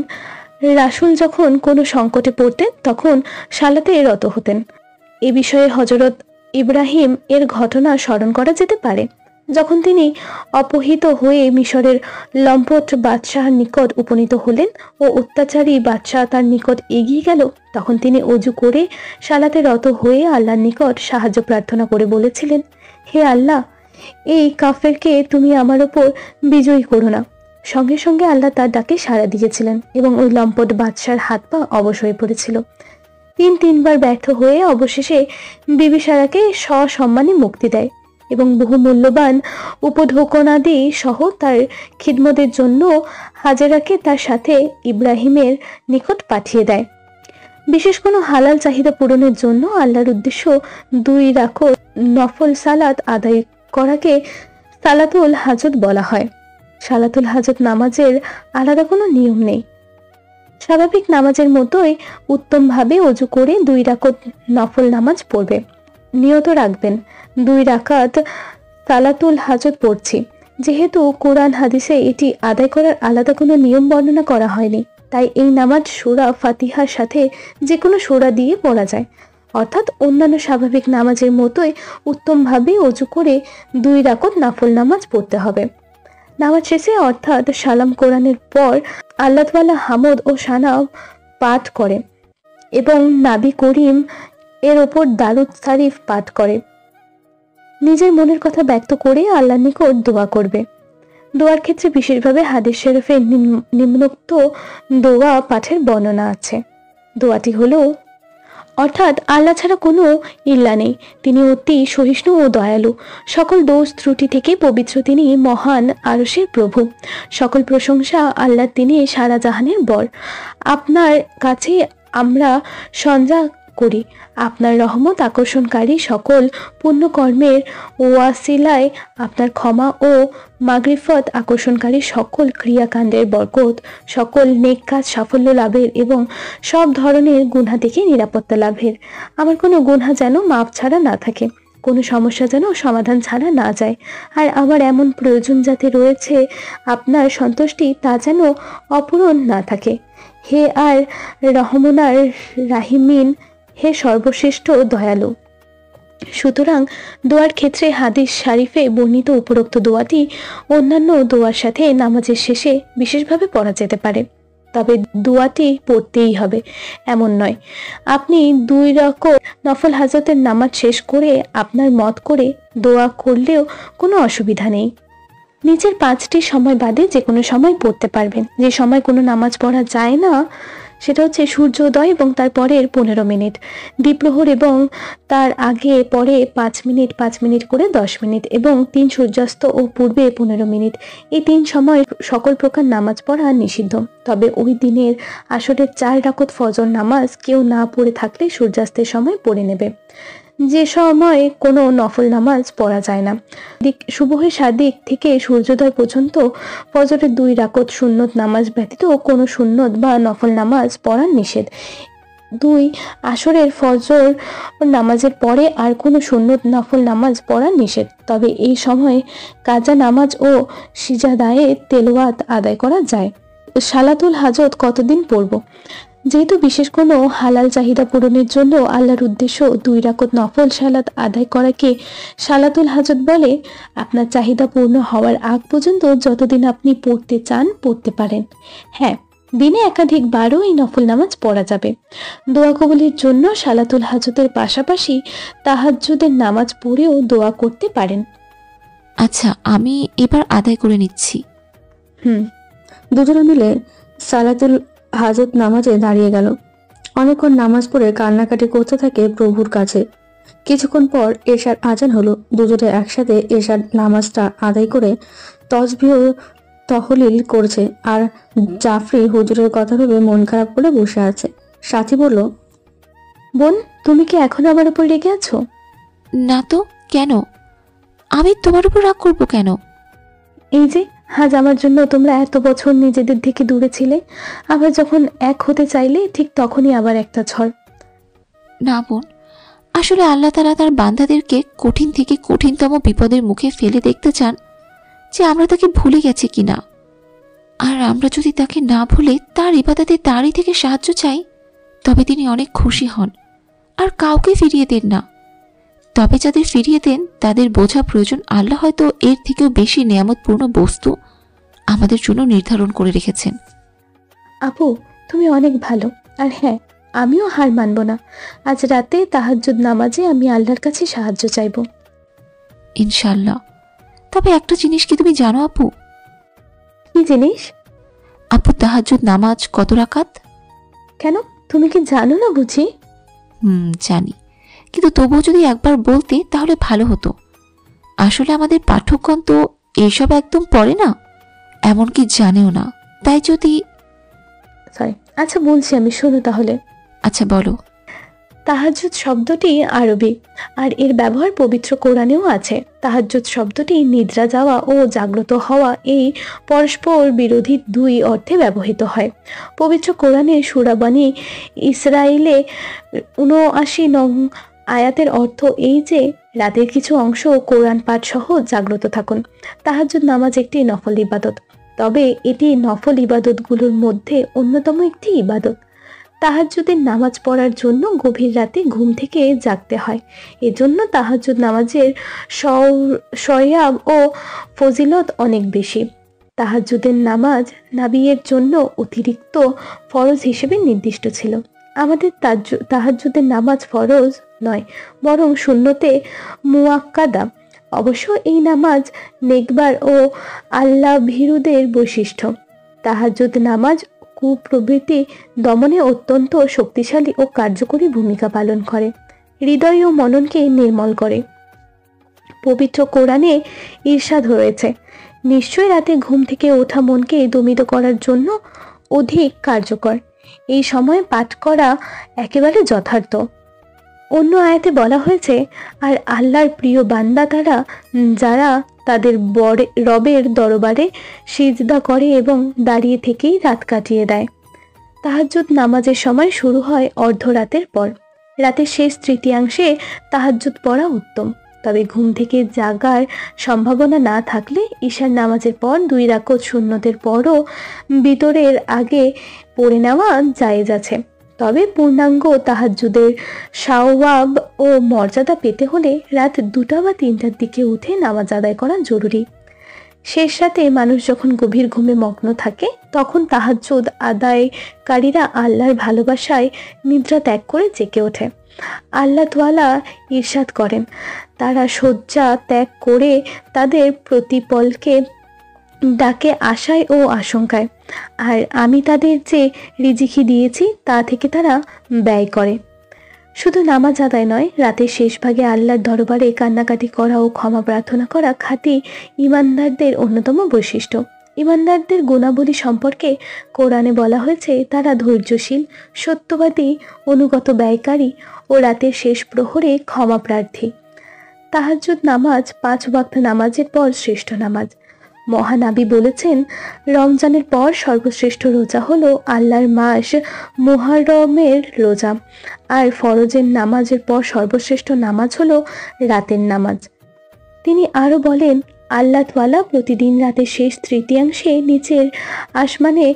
E: রাসূল যখন কোনো সংকটে পড়তেন তখন সালাতে রত হতেন। এ বিষয়ে হযরত ইব্রাহিম এর ঘটনা স্মরণ করা যেতে পারে। যখন তিনি অপহৃত হয়ে মিশরের লম্পট বাদশাহর নিকট উপনীত হলেন ও অত্যাচারী বাদশাহ তার নিকট এগিয়ে গেল, তখন তিনি অজু করে সালাতে রত হয়ে আল্লাহর নিকট সাহায্য প্রার্থনা করে বলেছিলেন, হে আল্লাহ, এই কাফেরকে তুমি আমার ওপর বিজয়ী করো না। সঙ্গে সঙ্গে আল্লাহ তার ডাকে সাড়া দিয়েছিলেন এবং ওই লম্পট বাদশার হাত পা অবশ হয়ে পড়েছিল। তিনবার ব্যর্থ হয়ে অবশেষে বিবি সারাকে সসম্মানে মুক্তি দেয় এবং বহু মূল্যবান উপঢৌকনাদি সহ তার খিদমতের জন্য হাজেরাকে তার সাথে ইব্রাহিমের নিকট পাঠিয়ে দেয়। বিশেষ কোনো হালাল চাহিদা পূরণের জন্য আল্লাহর উদ্দেশ্য 2 রাকাত নফল সালাত আদায় করাকে সালাতুল হাজত বলা হয়। সালাতুল হাজত নামাজের আলাদা কোনো নিয়ম নেই। স্বাভাবিক নামাজের মতোই উত্তমভাবে অজু করে 2 রাকাত নফল নামাজ পড়বে। নিয়ত রাখবেন 2 রাকাত সালাতুল হাজত পড়ছি। যেহেতু কোরআন হাদিসে এটি আদায় করার আলাদা কোনো নিয়ম বর্ণনা করা হয়নি, তাই এই নামাজ সূরা ফাতিহার সাথে যে কোনো সূরা দিয়ে পড়া যায়। অর্থাৎ অন্যান্য স্বাভাবিক নামাজের মতোই উত্তমভাবে অজু করে 2 রাকাত নফল নামাজ পড়তে হবে। নামাজ শেষে অর্থাৎ সালাম কোরআনের পর আল্লাহ তাআলা হামদ ও সানা পাঠ করে এবং নাবি করিম এর ওপর দারুদ শরীফ পাঠ করে নিজের মনের কথা ব্যক্ত করে আল্লাহর নিকট দোয়া করবে। দোয়ার ক্ষেত্রে বিশেষভাবে হাদিস শরীফে নিম্নোক্ত দোয়া পাঠের বর্ণনা আছে। দোয়াটি হলো, অর্থাৎ আল্লাহ ছাড়া কোনো ইল্লা নেই, তিনি অতি সহিষ্ণু ও দয়ালু, সকল দোষ ত্রুটি থেকে পবিত্র, তিনি মহান আরশের প্রভু, সকল প্রশংসা আল্লাহ, তিনি সারা জাহানের বর। আপনার কাছে আমরা করি। আপনার রহমত আকর্ষণকারী সকল পুণ্যকর্মের ওয়াসিলায় আপনার ক্ষমা ও মাগরিফত আকর্ষণকারী সকল ক্রিয়াকাণ্ডের বরকত, সকল নেক কাজ সাফল্য লাভের এবং সব ধরনের গুনাহ থেকে নিরাপত্তা লাভের। আমার কোনো গুনাহ যেন মাপ ছাড়া না থাকে, কোনো সমস্যা যেন সমাধান ছাড়া না যায়, আর আমার এমন প্রয়োজন যাতে রয়েছে আপনার সন্তুষ্টি তা যেন অপূরণ না থাকে। হে আর রহমানার রাহিমিন, হে সর্বশ্রেষ্ঠ দয়ালু। সুতরাং দোয়ার ক্ষেত্রে হাদিস শরীফে বর্ণিত উপরোক্ত দোয়াটি অন্যান্য দোয়ার সাথে নামাজের শেষে বিশেষভাবে পড়া যেতে পারে, তবে দোয়াটি পড়তেই হবে এমন নয়। আপনি 2 রাকাত নফল হাজতের নামাজ শেষ করে আপনার মত করে দোয়া করলেও কোনো অসুবিধা নেই। নিচের 5টি সময় বাদে যে কোনো সময় পড়তে পারবেন। যে সময় কোনো নামাজ পড়া যায় না সেটা হচ্ছে সূর্যোদয় এবং তার পরের 15 মিনিট, দ্বীপ্রহর এবং তার আগে পরে 5 মিনিট 5 মিনিট করে 10 মিনিট এবং 3 সূর্যাস্ত ও পূর্বে 15 মিনিট। এই 3 সময় সকল প্রকার নামাজ পড়া নিষিদ্ধ। তবে ওই দিনের আসরের 4 রাকাত ফজর নামাজ কেউ না পড়ে থাকলে সূর্যাস্তের সময় পড়ে নেবে, যে সময় কোনো নফল নামাজ পড়া যায় না। সুবহে সাদিক থেকে সূর্যোদয় পর্যন্ত ফজরের 2 রাকাত সুন্নত নামাজ ব্যতীত কোনো সুন্নত বা নফল নামাজ পড়া নিষেধ। 2 আসরের ফজর নামাজের পরে আর কোনো সুন্নত নফল নামাজ পড়া নিষেধ, তবে এই সময় কাজা নামাজ ও সিজাদায়ে তেলাওয়াত আদায় করা যায়। সালাতুল হাজত কতদিন পড়ব? যেহেতু বিশেষ কোনো হালাল চাহিদা পূরণের জন্য আল্লাহর উদ্দেশ্য 2 রাকাত নফল সালাত আদায় করাকে সালাতুল হাজত বলে, আপনার চাহিদা পূর্ণ হওয়ার আগ পর্যন্ত যতদিন আপনি পড়তে চান পড়তে পারেন। হ্যাঁ, দিনে একাধিকবারও এই নফল নামাজ পড়া যাবে। দোয়া কবুলের জন্য সালাতুল হাজতের পাশাপাশি তাহাজ্জুদের নামাজ পড়েও দোয়া করতে পারেন।
I: আচ্ছা, আমি এবার আদায় করে নিচ্ছি।
A: দুজনে মিলে সালাতুল হাজত নামাজে দাঁড়িয়ে গেল। অনেকক্ষণ নামাজ পড়ে কান্নাকাটি করতে থাকে প্রভুর কাছে। কিছুক্ষণ পর এশার আজান হলো। দুজনে একসাথে এশার নামাজটা আদায় করে তসবিহ তহলিল করছে, আর জাফরি হুজুরের কথা ভেবে মন খারাপ করে বসে আছে। সাথী বলল,
E: বোন, তুমি কি এখন আমার উপর রেগে আছো?
I: না তো, কেন? আমি তোমার উপর রাগ করবো কেন?
E: এই যে আজ আমার জন্য তোমরা এত বছর নিজেদের থেকে দূরে ছিলে, আবার যখন এক হতে চাইলে ঠিক তখনই আবার একটা ঝড়।
I: না বোন, আসলে আল্লাহ তাআলা তার বান্দাদেরকে কঠিন থেকে কঠিনতম বিপদের মুখে ফেলে দেখতে চান যে আমরা তাকে ভুলে গেছি কিনা। আর আমরা যদি তাকে না ভুলে তার ইবাদতে তারই থেকে সাহায্য চাই, তবে তিনি অনেক খুশি হন আর কাউকে ফিরিয়ে দেন না। তবে যাদের ফিরিয়ে দেন তাদের বোঝা প্রয়োজন আল্লাহ হয়তো এর থেকেও বেশি নিয়ামতপূর্ণ বস্তু আমাদের জন্য নির্ধারণ করে রেখেছেন।
E: আপু, তুমি অনেক ভালো। আর হ্যাঁ, আমিও হার মানব না। আজ রাতে তাহাজ্জুদ নামাজে আমি আল্লাহর কাছে সাহায্য চাইব,
I: ইনশাআল্লাহ। তবে একটা জিনিস কি তুমি জানো আপু?
E: কি জিনিস?
I: আপু, তাহাজ্জুদ নামাজ কত রাকাত?
E: কেন, তুমি কি জানো না বুঝি?
I: জানি, কিন্তু তবুও যদি একবার বলতে তাহলে ভালো হতো। আসলে আমাদের পাঠ্যক্রম তো এইসব একদম পড়ে না, এমনকি জানেও না। তাই যদি
E: আচ্ছা বলছি আমি, শোনো তাহলে।
I: আচ্ছা বলো।
E: তাহাজ্জুদ শব্দটি আরবি, আর এর ব্যবহার পবিত্র কোরআনেও আছে। তাহাজ্জুদ শব্দটি নিদ্রা যাওয়া ও জাগ্রত হওয়া এই পরস্পর বিরোধী 2 অর্থে ব্যবহৃত হয়। পবিত্র কোরআনে সূরা বনী ইসরাঈলে 79 নং আয়াতের অর্থ এই যে, রাতের কিছু অংশ কোরআন পাঠ সহ জাগ্রত থাকুন। তাহাজ্জুদ নামাজ একটি নফল ইবাদত, তবে এটি নফল ইবাদতগুলোর মধ্যে অন্যতম একটি ইবাদত। তাহাজ্জুদের নামাজ পড়ার জন্য গভীর রাতে ঘুম থেকে জাগতে হয়। এজন্য তাহাজ্জুদ নামাজের সওয়াব ও ফজিলত অনেক বেশি। তাহাজ্জুদের নামাজ নাবিয়ের জন্য অতিরিক্ত ফরজ হিসেবে নির্দিষ্ট ছিল। আমাদের তাহাজ্জুদের নামাজ ফরজ নয়, বরং সুন্নতে মুআক্কাদা। অবশ্য এই নামাজ নেকবার ও আল্লাহ ভীরুদের বৈশিষ্ট্য। তাহাজ্জুদ নামাজ কুপ্রবৃত্তি দমনে অত্যন্ত শক্তিশালী ও কার্যকরী ভূমিকা পালন করে, হৃদয় ও মননকে নির্মল করে। পবিত্র কোরআনে ইরশাদ হয়েছে, নিশ্চয় রাতে ঘুম থেকে ওঠা মনকে দমিত করার জন্য অধিক কার্যকর। এই সময় পাঠ করা একেবারে যথার্থ। অন্য আয়াতে বলা হয়েছে, আর আল্লাহর প্রিয় বান্দা তারা যারা তাদের রবের দরবারে সিজদা করে এবং দাঁড়িয়ে থেকেই রাত কাটিয়ে দেয়। তাহাজ্জুদ নামাজের সময় শুরু হয় অর্ধরাতের পর। রাতের শেষ তৃতীয়াংশে তাহাজ্জুদ পড়া উত্তম, তবে ঘুম থেকে জাগার সম্ভাবনা না থাকলে ঈশার নামাজের পর 2 রাকাত সুন্নতের পরও বিতরের আগে পড়ে নেওয়া জায়েজ আছে। তবে পূর্ণাঙ্গ তাহাজ্জুদের সওয়াব ও মর্যাদা পেতে হলে রাত 2টা বা 3টার দিকে উঠে নামাজ আদায় করা জরুরি। শেষ রাতে মানুষ যখন গভীর ঘুমে মগ্ন থাকে তখন তাহাজ্জুদ আদায়কারীরা আল্লাহর ভালোবাসায় নিদ্রা ত্যাগ করে জেগে ওঠে। আল্লাহ তাআলা ইরশাদ করেন, তারা শয্যা ত্যাগ করে তাদের প্রতিপলকে ডাকে আশায় ও আশঙ্কায়, আর আমি তাদের যে রিজিকি দিয়েছি তা থেকে তারা ব্যয় করে। শুধু নামাজ আদায় নয়, রাতের শেষ ভাগে আল্লাহর দরবারে কান্নাকাটি করা ও ক্ষমা প্রার্থনা করা খাঁটি ঈমানদারদের অন্যতম বৈশিষ্ট্য। ঈমানদারদের গুণাবলী সম্পর্কে কোরআনে বলা হয়েছে, তারা ধৈর্যশীল, সত্যবাদী, অনুগত ব্যয়কারী ও রাতের শেষ প্রহরে ক্ষমা প্রার্থী। তাহাজ্জুদ নামাজ 5 ওয়াক্ত নামাজের পর শ্রেষ্ঠ নামাজ। মহানবী বলেছেন, রমজানের পর সর্বশ্রেষ্ঠ রোজা হলো আল্লাহর মাস মুহররমের রোজা, আর ফরজের নামাজের পর সর্বশ্রেষ্ঠ নামাজ হলো রাতের নামাজ। তিনি আরও বলেন, আল্লাহ তাআলা প্রতিদিন রাতের শেষ তৃতীয়াংশে নিচের আসমানে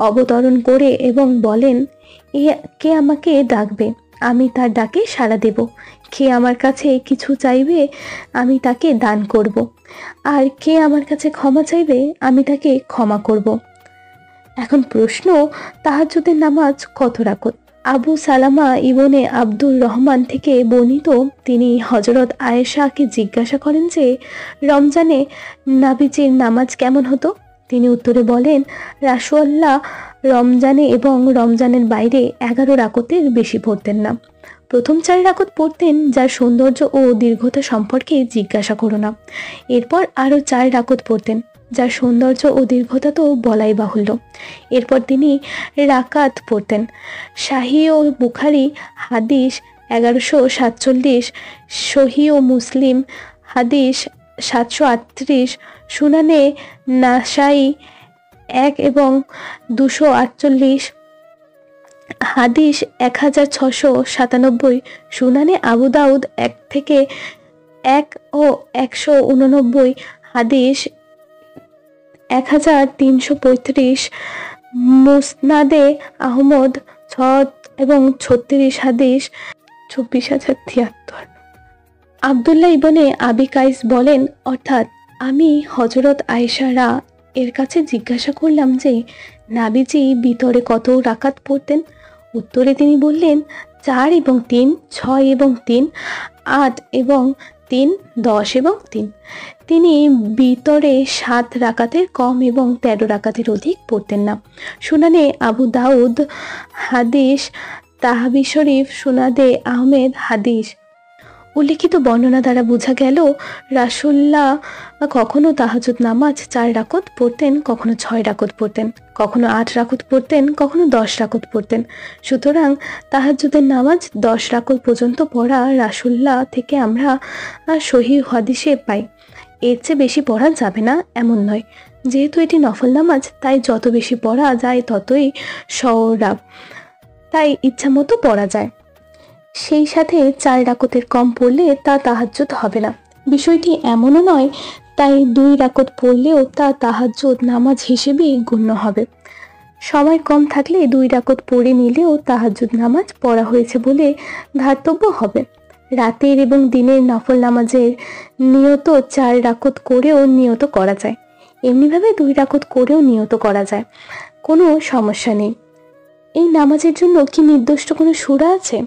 E: অবতরণ করে এবং বলেন, কে আমাকে ডাকবে, আমি তার ডাকে সাড়া দেব। কে আমার কাছে কিছু চাইবে, আমি তাকে দান করব। আর কে আমার কাছে ক্ষমা চাইবে, আমি তাকে ক্ষমা করব। এখন প্রশ্ন, তাহাজ্জুদের নামাজ কত রাকাত? আবু সালামা ইবনে আব্দুর রহমান থেকে বর্ণিত, তিনি হযরত আয়েশাকে জিজ্ঞাসা করেন যে রমজানে নবীজির নামাজ কেমন হতো। তিনি উত্তরে বলেন, রাসূলুল্লাহ রমজানে এবং রমজানের বাইরে 11 রাকাতের বেশি পড়তেন না। প্রথম 4 রাকাত পড়তেন, যার সৌন্দর্য ও দীর্ঘতা সম্পর্কে জিজ্ঞাসা করো না। এরপর আরও 4 রাকাত পড়তেন, যার সৌন্দর্য ও দীর্ঘতা তো বলাই বাহুল্য। এরপর তিনি রাকাত পড়তেন। শাহী ও বুখারী হাদিস 1147, সহিহ ও মুসলিম হাদিস 738, সুনানে নাসাই 1 এবং 248, হাদিস 1697, সুনানে আবু দাউদ 1 থেকে 1 ও 189, হাদিস 1335, মুসনাদে আহমদ 6 এবং 36, হাদিস 24073। আব্দুল্লাহ ইবনে আবি কাইস বলেন, অর্থাৎ আমি হযরত আয়েশা এর কাছে জিজ্ঞাসা করলাম যে নবীজি ভিতরে কত রাকাত পড়তেন। উত্তরে তিনি বললেন, 4 এবং 3, 6 এবং 3, 8 এবং 3, 10 এবং 3। তিনি ভিতরে 7 রাকাতের কম এবং 13 রাকাতের অধিক পড়তেন না। সুনানে আবু দাউদ হাদিস, তাহাবি শরীফ, সুনাদে আহমেদ হাদিস। উল্লিখিত বর্ণনা দ্বারা বোঝা গেল, রাসূলুল্লাহ কখনো তাহাজ্জুদ নামাজ 4 রাকাত পড়তেন, কখনো 6 রাকাত পড়তেন, কখনো 8 রাকাত পড়তেন, কখনো 10 রাকাত পড়তেন। সুতরাং তাহাজ্জুদের নামাজ 10 রাকাত পর্যন্ত পড়া রাসূলুল্লাহ থেকে আমরা সহিহ হাদিসে পাই। এর চেয়ে বেশি পড়া যাবে না এমন নয়। যেহেতু এটি নফল নামাজ, তাই যত বেশি পড়া যায় ততই সওয়াব, তাই ইচ্ছা মতো পড়া যায়। সেই সাথে 4 রাকাতের কম পড়লে তা তাহাজ্জুদ হবে না। বিষয়টি এমনও নয়, তাই 2 রাকাত পড়লেও তা তাহাজ্জুদ নামাজ হিসেবেই গণ্য হবে। সময় কম থাকলে 2 রাকাত পড়ে নিলেও তাহাজ্জুদ নামাজ পড়া হয়েছে বলে ধার্তব্য হবে। রাতের এবং দিনের নফল নামাজের নিয়ত 4 রাকাত করেও নিয়ত করা যায়, এমনিভাবে 2 রাকাত করেও নিয়ত করা যায়, কোনো সমস্যা নেই। এই নামাজের জন্য কি নির্দিষ্ট কোনো সূরা আছে?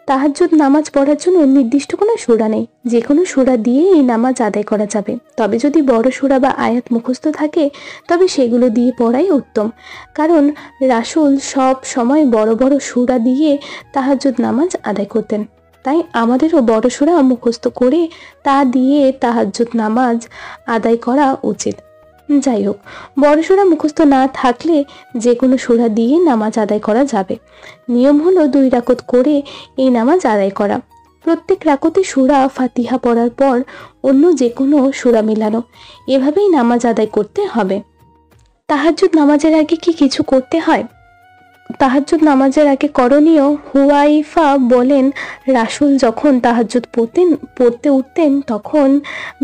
E: তাহাজ্জুদ নামাজ পড়ার জন্য নির্দিষ্ট কোনো সূরা নেই, যে কোনো সূরা দিয়ে এই নামাজ আদায় করা যাবে। তবে যদি বড় সূরা বা আয়াত মুখস্থ থাকে তবে সেগুলো দিয়ে পড়াই উত্তম, কারণ রাসূল সব সময় বড় বড় সূরা দিয়ে তাহাজ্জুদ নামাজ আদায় করতেন। তাই আমাদেরও বড় সূরা মুখস্থ করে তা দিয়ে তাহাজ্জুদ নামাজ আদায় করা উচিত। যাই হোক, বড় সূরা মুখস্থ না থাকলে যে কোনো সূরা দিয়ে নামাজ আদায় করা যাবে। নিয়ম হলো 2 রাকাত করে এই নামাজ আদায় করা। প্রত্যেক রাকাতে সূরা ফাতিহা পড়ার পর অন্য যে কোনো সূরা মেলানো, এভাবেই নামাজ আদায় করতে হবে। তাহাজ্জুদ নামাজের আগে কি কিছু করতে হয়? তাহাজ্জুদ নামাজের আগে করণীয়। হুয়াইফা বলেন, রাসূল যখন তাহাজ্জুদ পড়তে উঠতেন তখন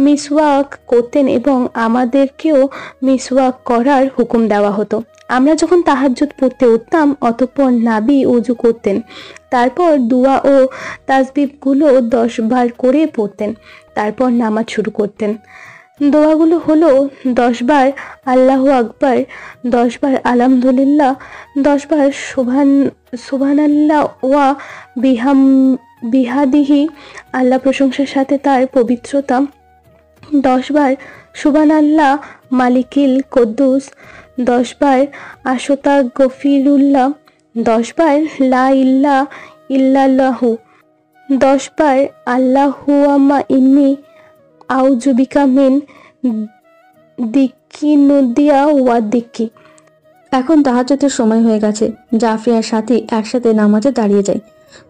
E: মিসওয়াক করতেন এবং আমাদেরকেও মিসওয়াক করার হুকুম দেওয়া হতো। আমরা যখন তাহাজ্জুদ পড়তে উঠতাম অতঃপর নাবি ওযু করতেন, তারপর দুয়া ও তাসবিহগুলো 10 বার করে পড়তেন, তারপর নামাজ শুরু করতেন। দোয়াগুলো হলো 10 বার আল্লাহু আকবার, 10 বার আলহামদুলিল্লাহ, 10 বার সুবহানাল্লাহ ওয়া বিহাদিহি, আল্লাহ প্রশংসার সাথে তার পবিত্রতা, 10 বার সুবহানাল্লাহ মালিকিল কুদ্দুস, 10 বার আশতা গফিরুল্লাহ, 10 বার লা ইলাহা ইল্লাল্লাহু, 10 বার আল্লাহুম্মা ইন্নী আউযুবিকা মিন দিক্কি নুদিয়া ওয়া দিক্কি।
A: এখন তাহাজ্জুদের সময় হয়ে গেছে। জাফরি আর সাথী একসাথে নামাজে দাঁড়িয়ে যায়।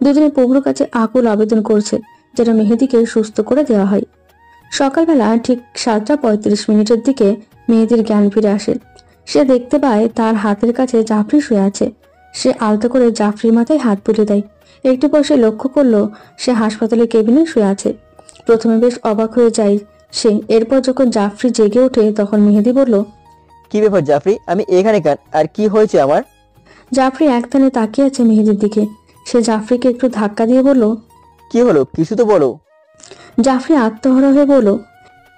A: দুজনে প্রভুর কাছে আকুল আবেদন করছে যেন মেহেদিকে সুস্থ করে দেওয়া হয়। সকালবেলা ঠিক 7:35 দিকে মেহেদির জ্ঞান ফিরে আসে। সে দেখতে পায় তার হাতের কাছে জাফরি শুয়ে আছে। সে আলতো করে জাফরির মাথায় হাত তুলে দেয়। একটু পর সে লক্ষ্য করলো সে হাসপাতালের কেবিনে শুয়ে আছে। প্রথমে বেশ অবাক হয়ে যায় সে। এরপর যখন জাফরি জেগে ওঠে তখন মেহেদি বলল,
C: কি ব্যাপার জাফরি, আমি এখানে কেন, আর কি হয়েছে আমার?
A: জাফরি একটানে তাকিয়ে আছে মেহেদির দিকে। সে জাফরিকে একটু ধাক্কা দিয়ে বলল,
C: কি হলো, কিছু তো বলো।
A: জাফরি আত্মহারা হয়ে বলল,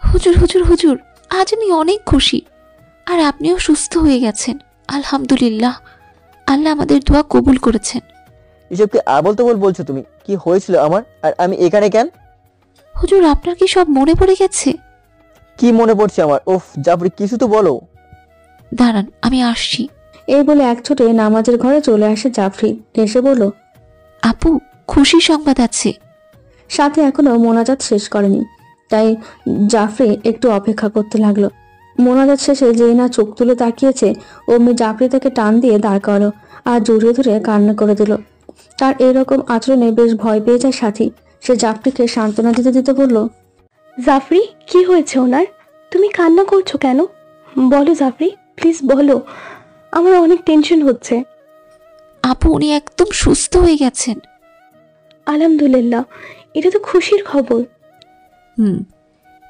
I: হুজুর হুজুর হুজুর, আজ আমি অনেক খুশি, আর আপনিও সুস্থ হয়ে গেছেন। আলহামদুলিল্লাহ, আল্লাহ আমাদের দোয়া কবুল করেছেন।
C: এসব কি আবল তাবল বলছো তুমি? কি হয়েছিল আমার, আর আমি এখানে কেন?
I: হুজুর, আপনার কি সব মনে পড়ে গেছে?
C: কি মনে পড়ছে আমার? ওফ জাফরি, কিছু তো বলো।
I: দাঁড়ান, আমি আসছি।
A: এই বলে এক ছোটে নামাজের ঘরে চলে আসে জাফরি। এসে বলল,
I: আপু, খুশির সংবাদ আছে।
A: সাথে এখনো মোনাজাত শেষ করেনি, তাই জাফরি একটু অপেক্ষা করতে লাগলো। মোনাজাত শেষে যেই না চোখ তুলে তাকিয়েছে অমনি জাফরি তাকে টান দিয়ে দাঁড় করালো আর জড়িয়ে ধরে কান্না করে দিল। তার এরকম আচরণে বেশ ভয় পেয়ে যায় সাথী। সে জাফরিকে সান্ত্বনা দিতে দিতে বলল,
E: জাফরি, কি হয়েছে ওনার? তুমি কান্না করছো কেন? বলো জাফরি, প্লিজ বলো, আমার অনেক টেনশন হচ্ছে।
I: আপু, উনি একদম সুস্থ হয়ে গেছেন।
E: আলহামদুলিল্লাহ, এটা তো খুশির খবর।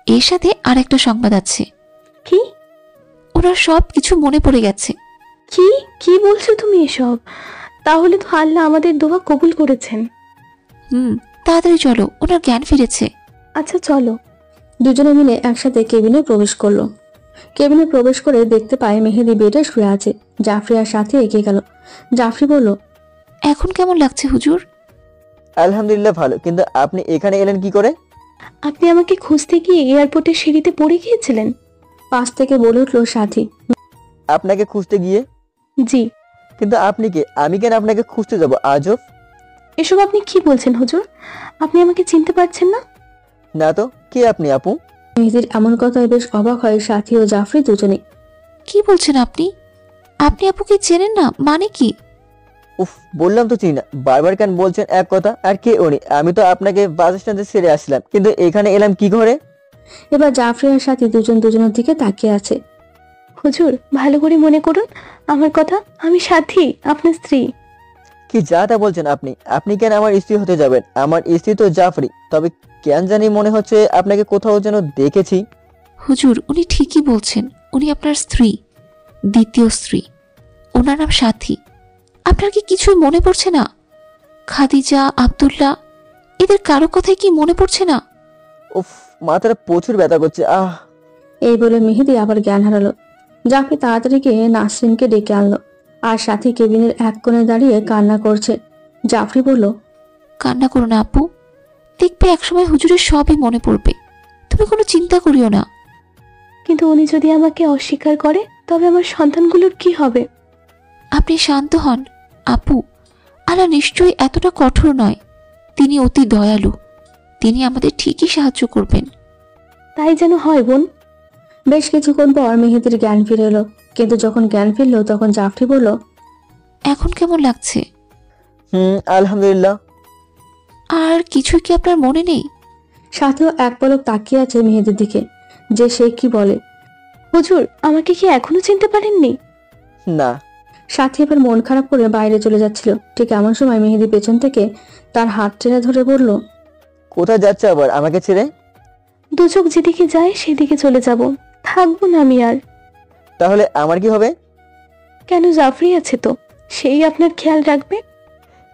I: এর সাথে আর একটা সংবাদ আছে।
E: কি?
I: ওনার সব কিছু মনে পড়ে গেছে।
E: কি কি বলছো তুমি এসব? তাহলে তো আল্লাহ আমাদের দোয়া কবুল করেছেন।
I: তাড়াতাড়ি চলো, ওনার জ্ঞান ফিরেছে।
E: আচ্ছা চলো।
A: দুজনে মিলে একসাথে কেবিনে প্রবেশ করলো। কেবিনে প্রবেশ করে দেখতে পায় মেহেদি বেডে শুয়ে আছে। জাফরি আর সাথে এগিয়ে গেল। জাফরি বলল,
I: এখন কেমন লাগছে হুজুর?
C: আলহামদুলিল্লাহ ভালো, কিন্তু আপনি এখানে এলেন কি করে?
E: আপনি আমাকে খুঁজতে গিয়ে এয়ারপোর্টের সিঁড়িতে পড়ে গিয়েছিলেন।
A: পাশ থেকে বলে উঠল সাথী।
C: আপনাকে খুঁজতে গিয়ে?
E: জি।
C: কিন্তু আপনি কে? আমি কেন আপনাকে খুঁজতে যাব? আজব।
E: এসব আপনি কি বলছেন হুজুর? আপনি আমাকে চিনতে পারছেন না?
C: না তো, কে আপনি আপু?
A: মেহেদির এমন কথায় বেশ অবাক হয় সাথী ও জাফরি দুজনে।
I: কি বলছেন আপনি? আপনি আপুকে চেনেন না মানে কি?
C: উফ, বললাম তো চিনি না। বারবার কেন বলছেন এক কথা? আর কে উনি? আমি তো আপনাকে বাস স্ট্যান্ডে ছেড়ে আসলাম, কিন্তু এখানে এলাম কি করে?
A: এবার জাফরি আর সাথী দুজন দুজনের দিকে তাকিয়ে আছে।
E: হুজুর, ভালো করে মনে করুন আমার কথা, আমি সাথী, আপনার স্ত্রী।
C: কি যা তা বলছেন আপনি? আপনি কেন আমার স্ত্রী হতে যাবেন? আমার স্ত্রী তো জাফরি। তবে কেন জানি মনে হচ্ছে আপনাকে কোথাও যেন দেখেছি।
I: হুজুর, উনি ঠিকই বলছেন, উনি আপনার স্ত্রী, দ্বিতীয় স্ত্রী। ওনার নাম সাথী। আপনার কি কিছুই মনে পড়ছে না? খাদিজা, আব্দুল্লাহ, এদের কারো কথাই কি মনে পড়ছে না?
C: উফ, মাথাটা প্রচুর ব্যথা করছে।
A: এই বলে মেহেদি আবার জ্ঞান হারালো। জাফরি তাড়াতাড়ি গিয়ে নাসরিনকে ডেকে আনলো আর সাথী কেবিনের এক কোণে দাঁড়িয়ে কান্না করছে। জাফরি বলল,
I: কান্না করো না আপু, দেখবে একসময় হুজুরের সবই মনে পড়বে, তুমি কোনো চিন্তা করিও না।
E: কিন্তু উনি যদি আমাকে অস্বীকার করে তবে আমার সন্তানগুলোর কি হবে?
I: আপনি শান্ত হন আপু, আল্লাহ নিশ্চয়ই এতটা কঠোর নয়, তিনি অতি দয়ালু, তিনি আমাদের ঠিকই সাহায্য করবেন।
E: তাই যেন হয় বোন।
A: বেশ কিছুক্ষণ পর মেহেদির জ্ঞান ফিরে এলো, কিন্তু যখন জ্ঞান ফিরল তখন জাফরি বলল,
I: এখন কেমন লাগছে?
C: আলহামদুলিল্লাহ।
I: আর কিছু কি আপনার মনে নেই?
A: সাথেও এক পলক তাকিয়ে আছে মেহেদির দিকে, যে সে কি বলে।
E: হুজুর, আমাকে কি এখনো চিনতে পারেননি?
C: না।
A: সাথী এবার মন খারাপ করে বাইরে চলে যাচ্ছিল। ঠিক এমন সময় মেহেদি পেছন থেকে তার হাত টেনে ধরে বলল,
C: কোথায় যাচ্ছে আবার আমাকে ছেড়ে?
E: দু চোখ যেদিকে যায় সেদিকে চলে যাব, থাকবো না আমি আর।
C: তাহলে আমার কি হবে?
E: কেন, জাফরি আছে তো, সেই আপনার খেয়াল রাখবে।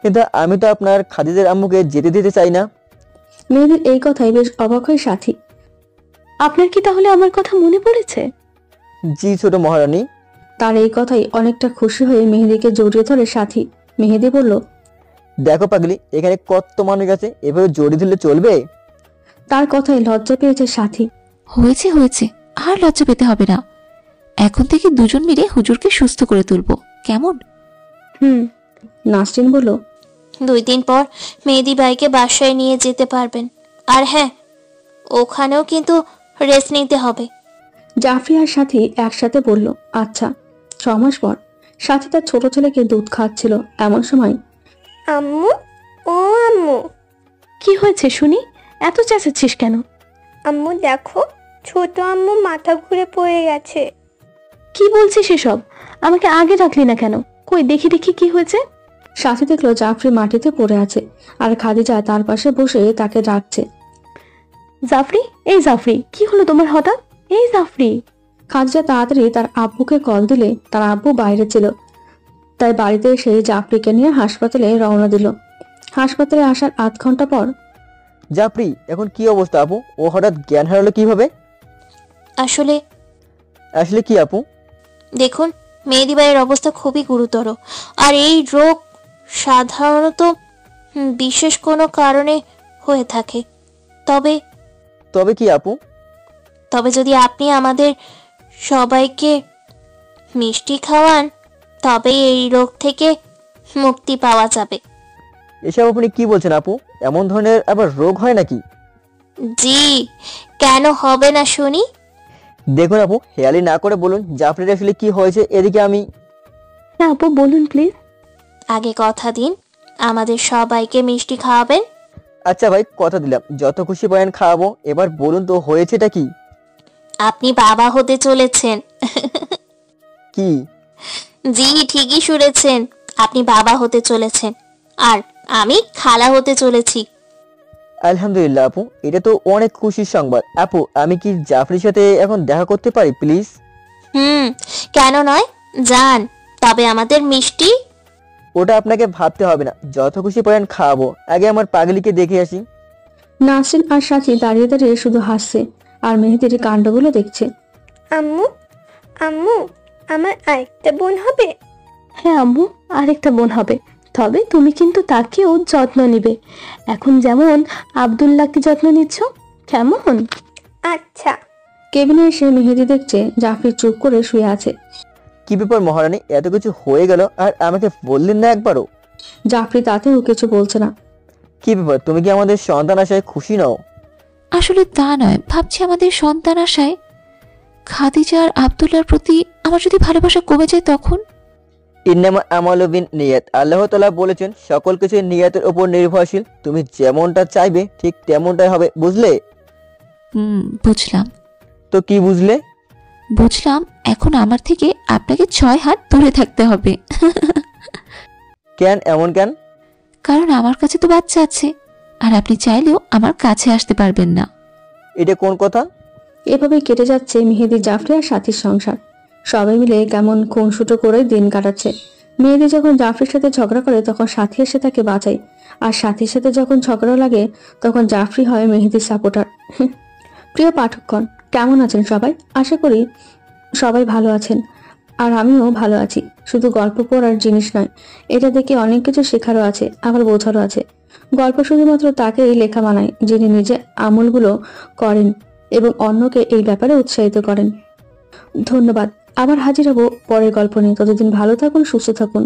C: কিন্তু আমি তো আপনার খাদিজার আম্মুকে যেতে দিতে চাই না।
A: মেহেদির এই কথাই বেশ অবাক হয় সাথী।
E: আপনার কি তাহলে আমার কথা মনে পড়েছে?
C: জি ছোট মহারানী।
A: তার এই কথাই অনেকটা খুশি হয়ে মেহেদিকে জড়িয়ে ধরে সাথী। মেহেদি বলল,
C: দেখো পাগলি, এখানে কত মানুষ আছে, এভাবে জড়িয়ে ধরলে চলবে?
A: তার কথায় লজ্জা পেয়েছে সাথী।
I: হয়েছে হয়েছে, আর লজ্জা পেতে হবে না। এখন থেকে দুজন মিলে হুজুরকে সুস্থ করে তুলবো, কেমন?
A: নাসরিন বলল,
B: 2 দিন পর মেহেদি ভাইকে বাসায় নিয়ে যেতে পারবেন। আর হ্যাঁ, ওখানেও কিন্তু রেস্ট নিতে হবে।
A: জাফরি আর সাথী একসাথে বলল, আচ্ছা। 6 মাস পর সাথী তার ছোট ছেলেকে দুধ খাওয়াচ্ছিল। এমন সময়,
D: আম্মু, ও আম্মু।
E: কি হয়েছে শুনি, এত চেঁচাচ্ছিস কেন?
D: আম্মু দেখো, ছোট আম্মু মাথা ঘুরে পড়ে গেছে।
E: কি বলছিস এসব? আমাকে আগে ডাকলি না কেন? কই দেখি দেখি কি হয়েছে।
A: সাথী দেখলো জাফরি মাটিতে পড়ে আছে, আর খাদিজা তার পাশে বসে তাকে ডাকছে।
E: জাফরি, এই জাফরি, কি হলো তোমার হঠাৎ? এই জাফরি।
A: খাদিজা তাড়াতাড়ি তার আব্বুকে কল দিলে তার আব্বু বাইরে ছিল, তাই বাড়িতে এসে জাফরিকে নিয়ে হাসপাতালে রওনা দিল। হাসপাতালে আসার 8 ঘন্টা পর,
C: জাফরি এখন কি অবস্থা আপু? ও হঠাৎ জ্ঞান হারালো কিভাবে?
B: আসলে
C: কি আপু?
B: দেখুন, মেহেদি ভাইয়ের অবস্থা খুবই গুরুতর, আর এই রোগ সাধারণত বিশেষ কোনো কারণে হয়ে থাকে।
C: তবে কি আপু?
B: তবে যদি আপনি আমাদের সবাইকে মিষ্টি খাওয়ান, তবে এই রোগ থেকে মুক্তি পাওয়া যাবে।
C: এসব আপনি কি বলছেন আপু? এমন ধরনের আবার রোগ হয় নাকি?
B: জি, কেন হবে না শুনি।
C: দেখুন আপু, হেয়ালি না করে বলুন জাফরির আসলে কি হয়েছে, এদিকে আমি।
E: হ্যাঁ আপু, বলুন প্লিজ।
B: আগে কথা দিন আমাদের সবাইকে মিষ্টি খাওয়াবেন।
C: আচ্ছা ভাই, কথা দিলাম, যত খুশি পারেন খাওয়াবো। এবার বলুন তো হয়েছেটা কি?
B: আপনি বাবা হতে চলেছেন।
C: কি?
B: জি, ঠিকই শুনেছেন, আপনি বাবা হতে চলেছেন, আর আমি খালা হতে চলেছি।
C: আলহামদুলিল্লাহ আপু, এটা তো অনেক খুশির সংবাদ। আপু, আমি কি জাফরির সাথে এখন দেখা করতে পারি প্লিজ?
B: কেন নয়, যান। তবে আমাদের মিষ্টি?
C: ওটা আপনাকে ভাবতে হবে না, যত খুশি পারেন খাওয়াবো। আগে আমার পাগলিকে দেখে আসি।
A: নাসরিন আর সাথী দাঁড়িয়ে দাঁড়িয়ে শুধু হাসছে আর মেহেদির কাণ্ডগুলো দেখছে।
D: আম্মু, আম্মু, আমার আরেকটা বোন হবে?
E: হ্যাঁ আম্মু, আরেকটা বোন হবে। তবে তুমি কিন্তু তাকেও যত্ন নিবে, এখন যেমন আব্দুল্লাহকে যত্ন নিচ্ছ, কেমন?
D: আচ্ছা।
A: কেবিনে এসে মেহেদি দেখছে জাফরি চুপ করে শুয়ে আছে।
C: কি ব্যাপার মহারানী, এত কিছু হয়ে গেল আর আমাকে বললেন না একবারও?
A: জাফরি তাতেও কিছু বলছে না।
C: কি ব্যাপার, তুমি কি আমাদের সন্তান আসায় খুশি নও?
I: আসলে তা নয়, ভাবছি আমাদের সন্তান আসায় খাদিজা আর আব্দুল্লাহর প্রতি আমার যদি ভালোবাসা কমে যায় তখন।
C: ইন্নামা আমালু বিন নিয়াত, আল্লাহ তাআলা বলেছেন সকল কিছু নিয়াতের উপর নির্ভরশীল। তুমি যেমনটা চাইবে ঠিক তেমনটাই হবে, বুঝলে?
I: বুঝলাম।
C: তো কি বুঝলে?
I: বুঝলাম এখন আমার থেকে আপনাকে 6 হাত দূরে থাকতে হবে।
C: কেন, এমন কেন?
I: কারণ আমার কাছে তো বাচ্চা আছে, আর আপনি চাইলেও আমার কাছে আসতে পারবেন না।
C: এটা কোন কথা?
A: এভাবে কেটে যাচ্ছে মেহেদি, জাফরি আর সাথীর সংসার। সবাই মিলে কেমন খুনসুটো করে দিন কাটাচ্ছে। মেহেদি যখন জাফরির সাথে ঝগড়া করে তখন সাথী এসে তাকে বাঁচায়, আর সাথীর সাথে যখন ঝগড়া লাগে তখন জাফরি হয় মেহেদির সাপোর্টার। প্রিয় পাঠকগণ, কেমন আছেন সবাই? আশা করি সবাই ভালো আছেন, আর আমিও ভালো আছি। শুধু গল্প পড়ার জিনিস নয়, এটা দেখে অনেক কিছু শেখারও আছে, আবার বোঝারও আছে। গল্প শুধুমাত্র তাকেই লেখা বানায় যিনি নিজে আমলগুলো করেন এবং অন্যকে এই ব্যাপারে উৎসাহিত করেন। ধন্যবাদ। আবার হাজির হব পরের গল্প নিয়ে। ততদিন ভালো থাকুন, সুস্থ থাকুন।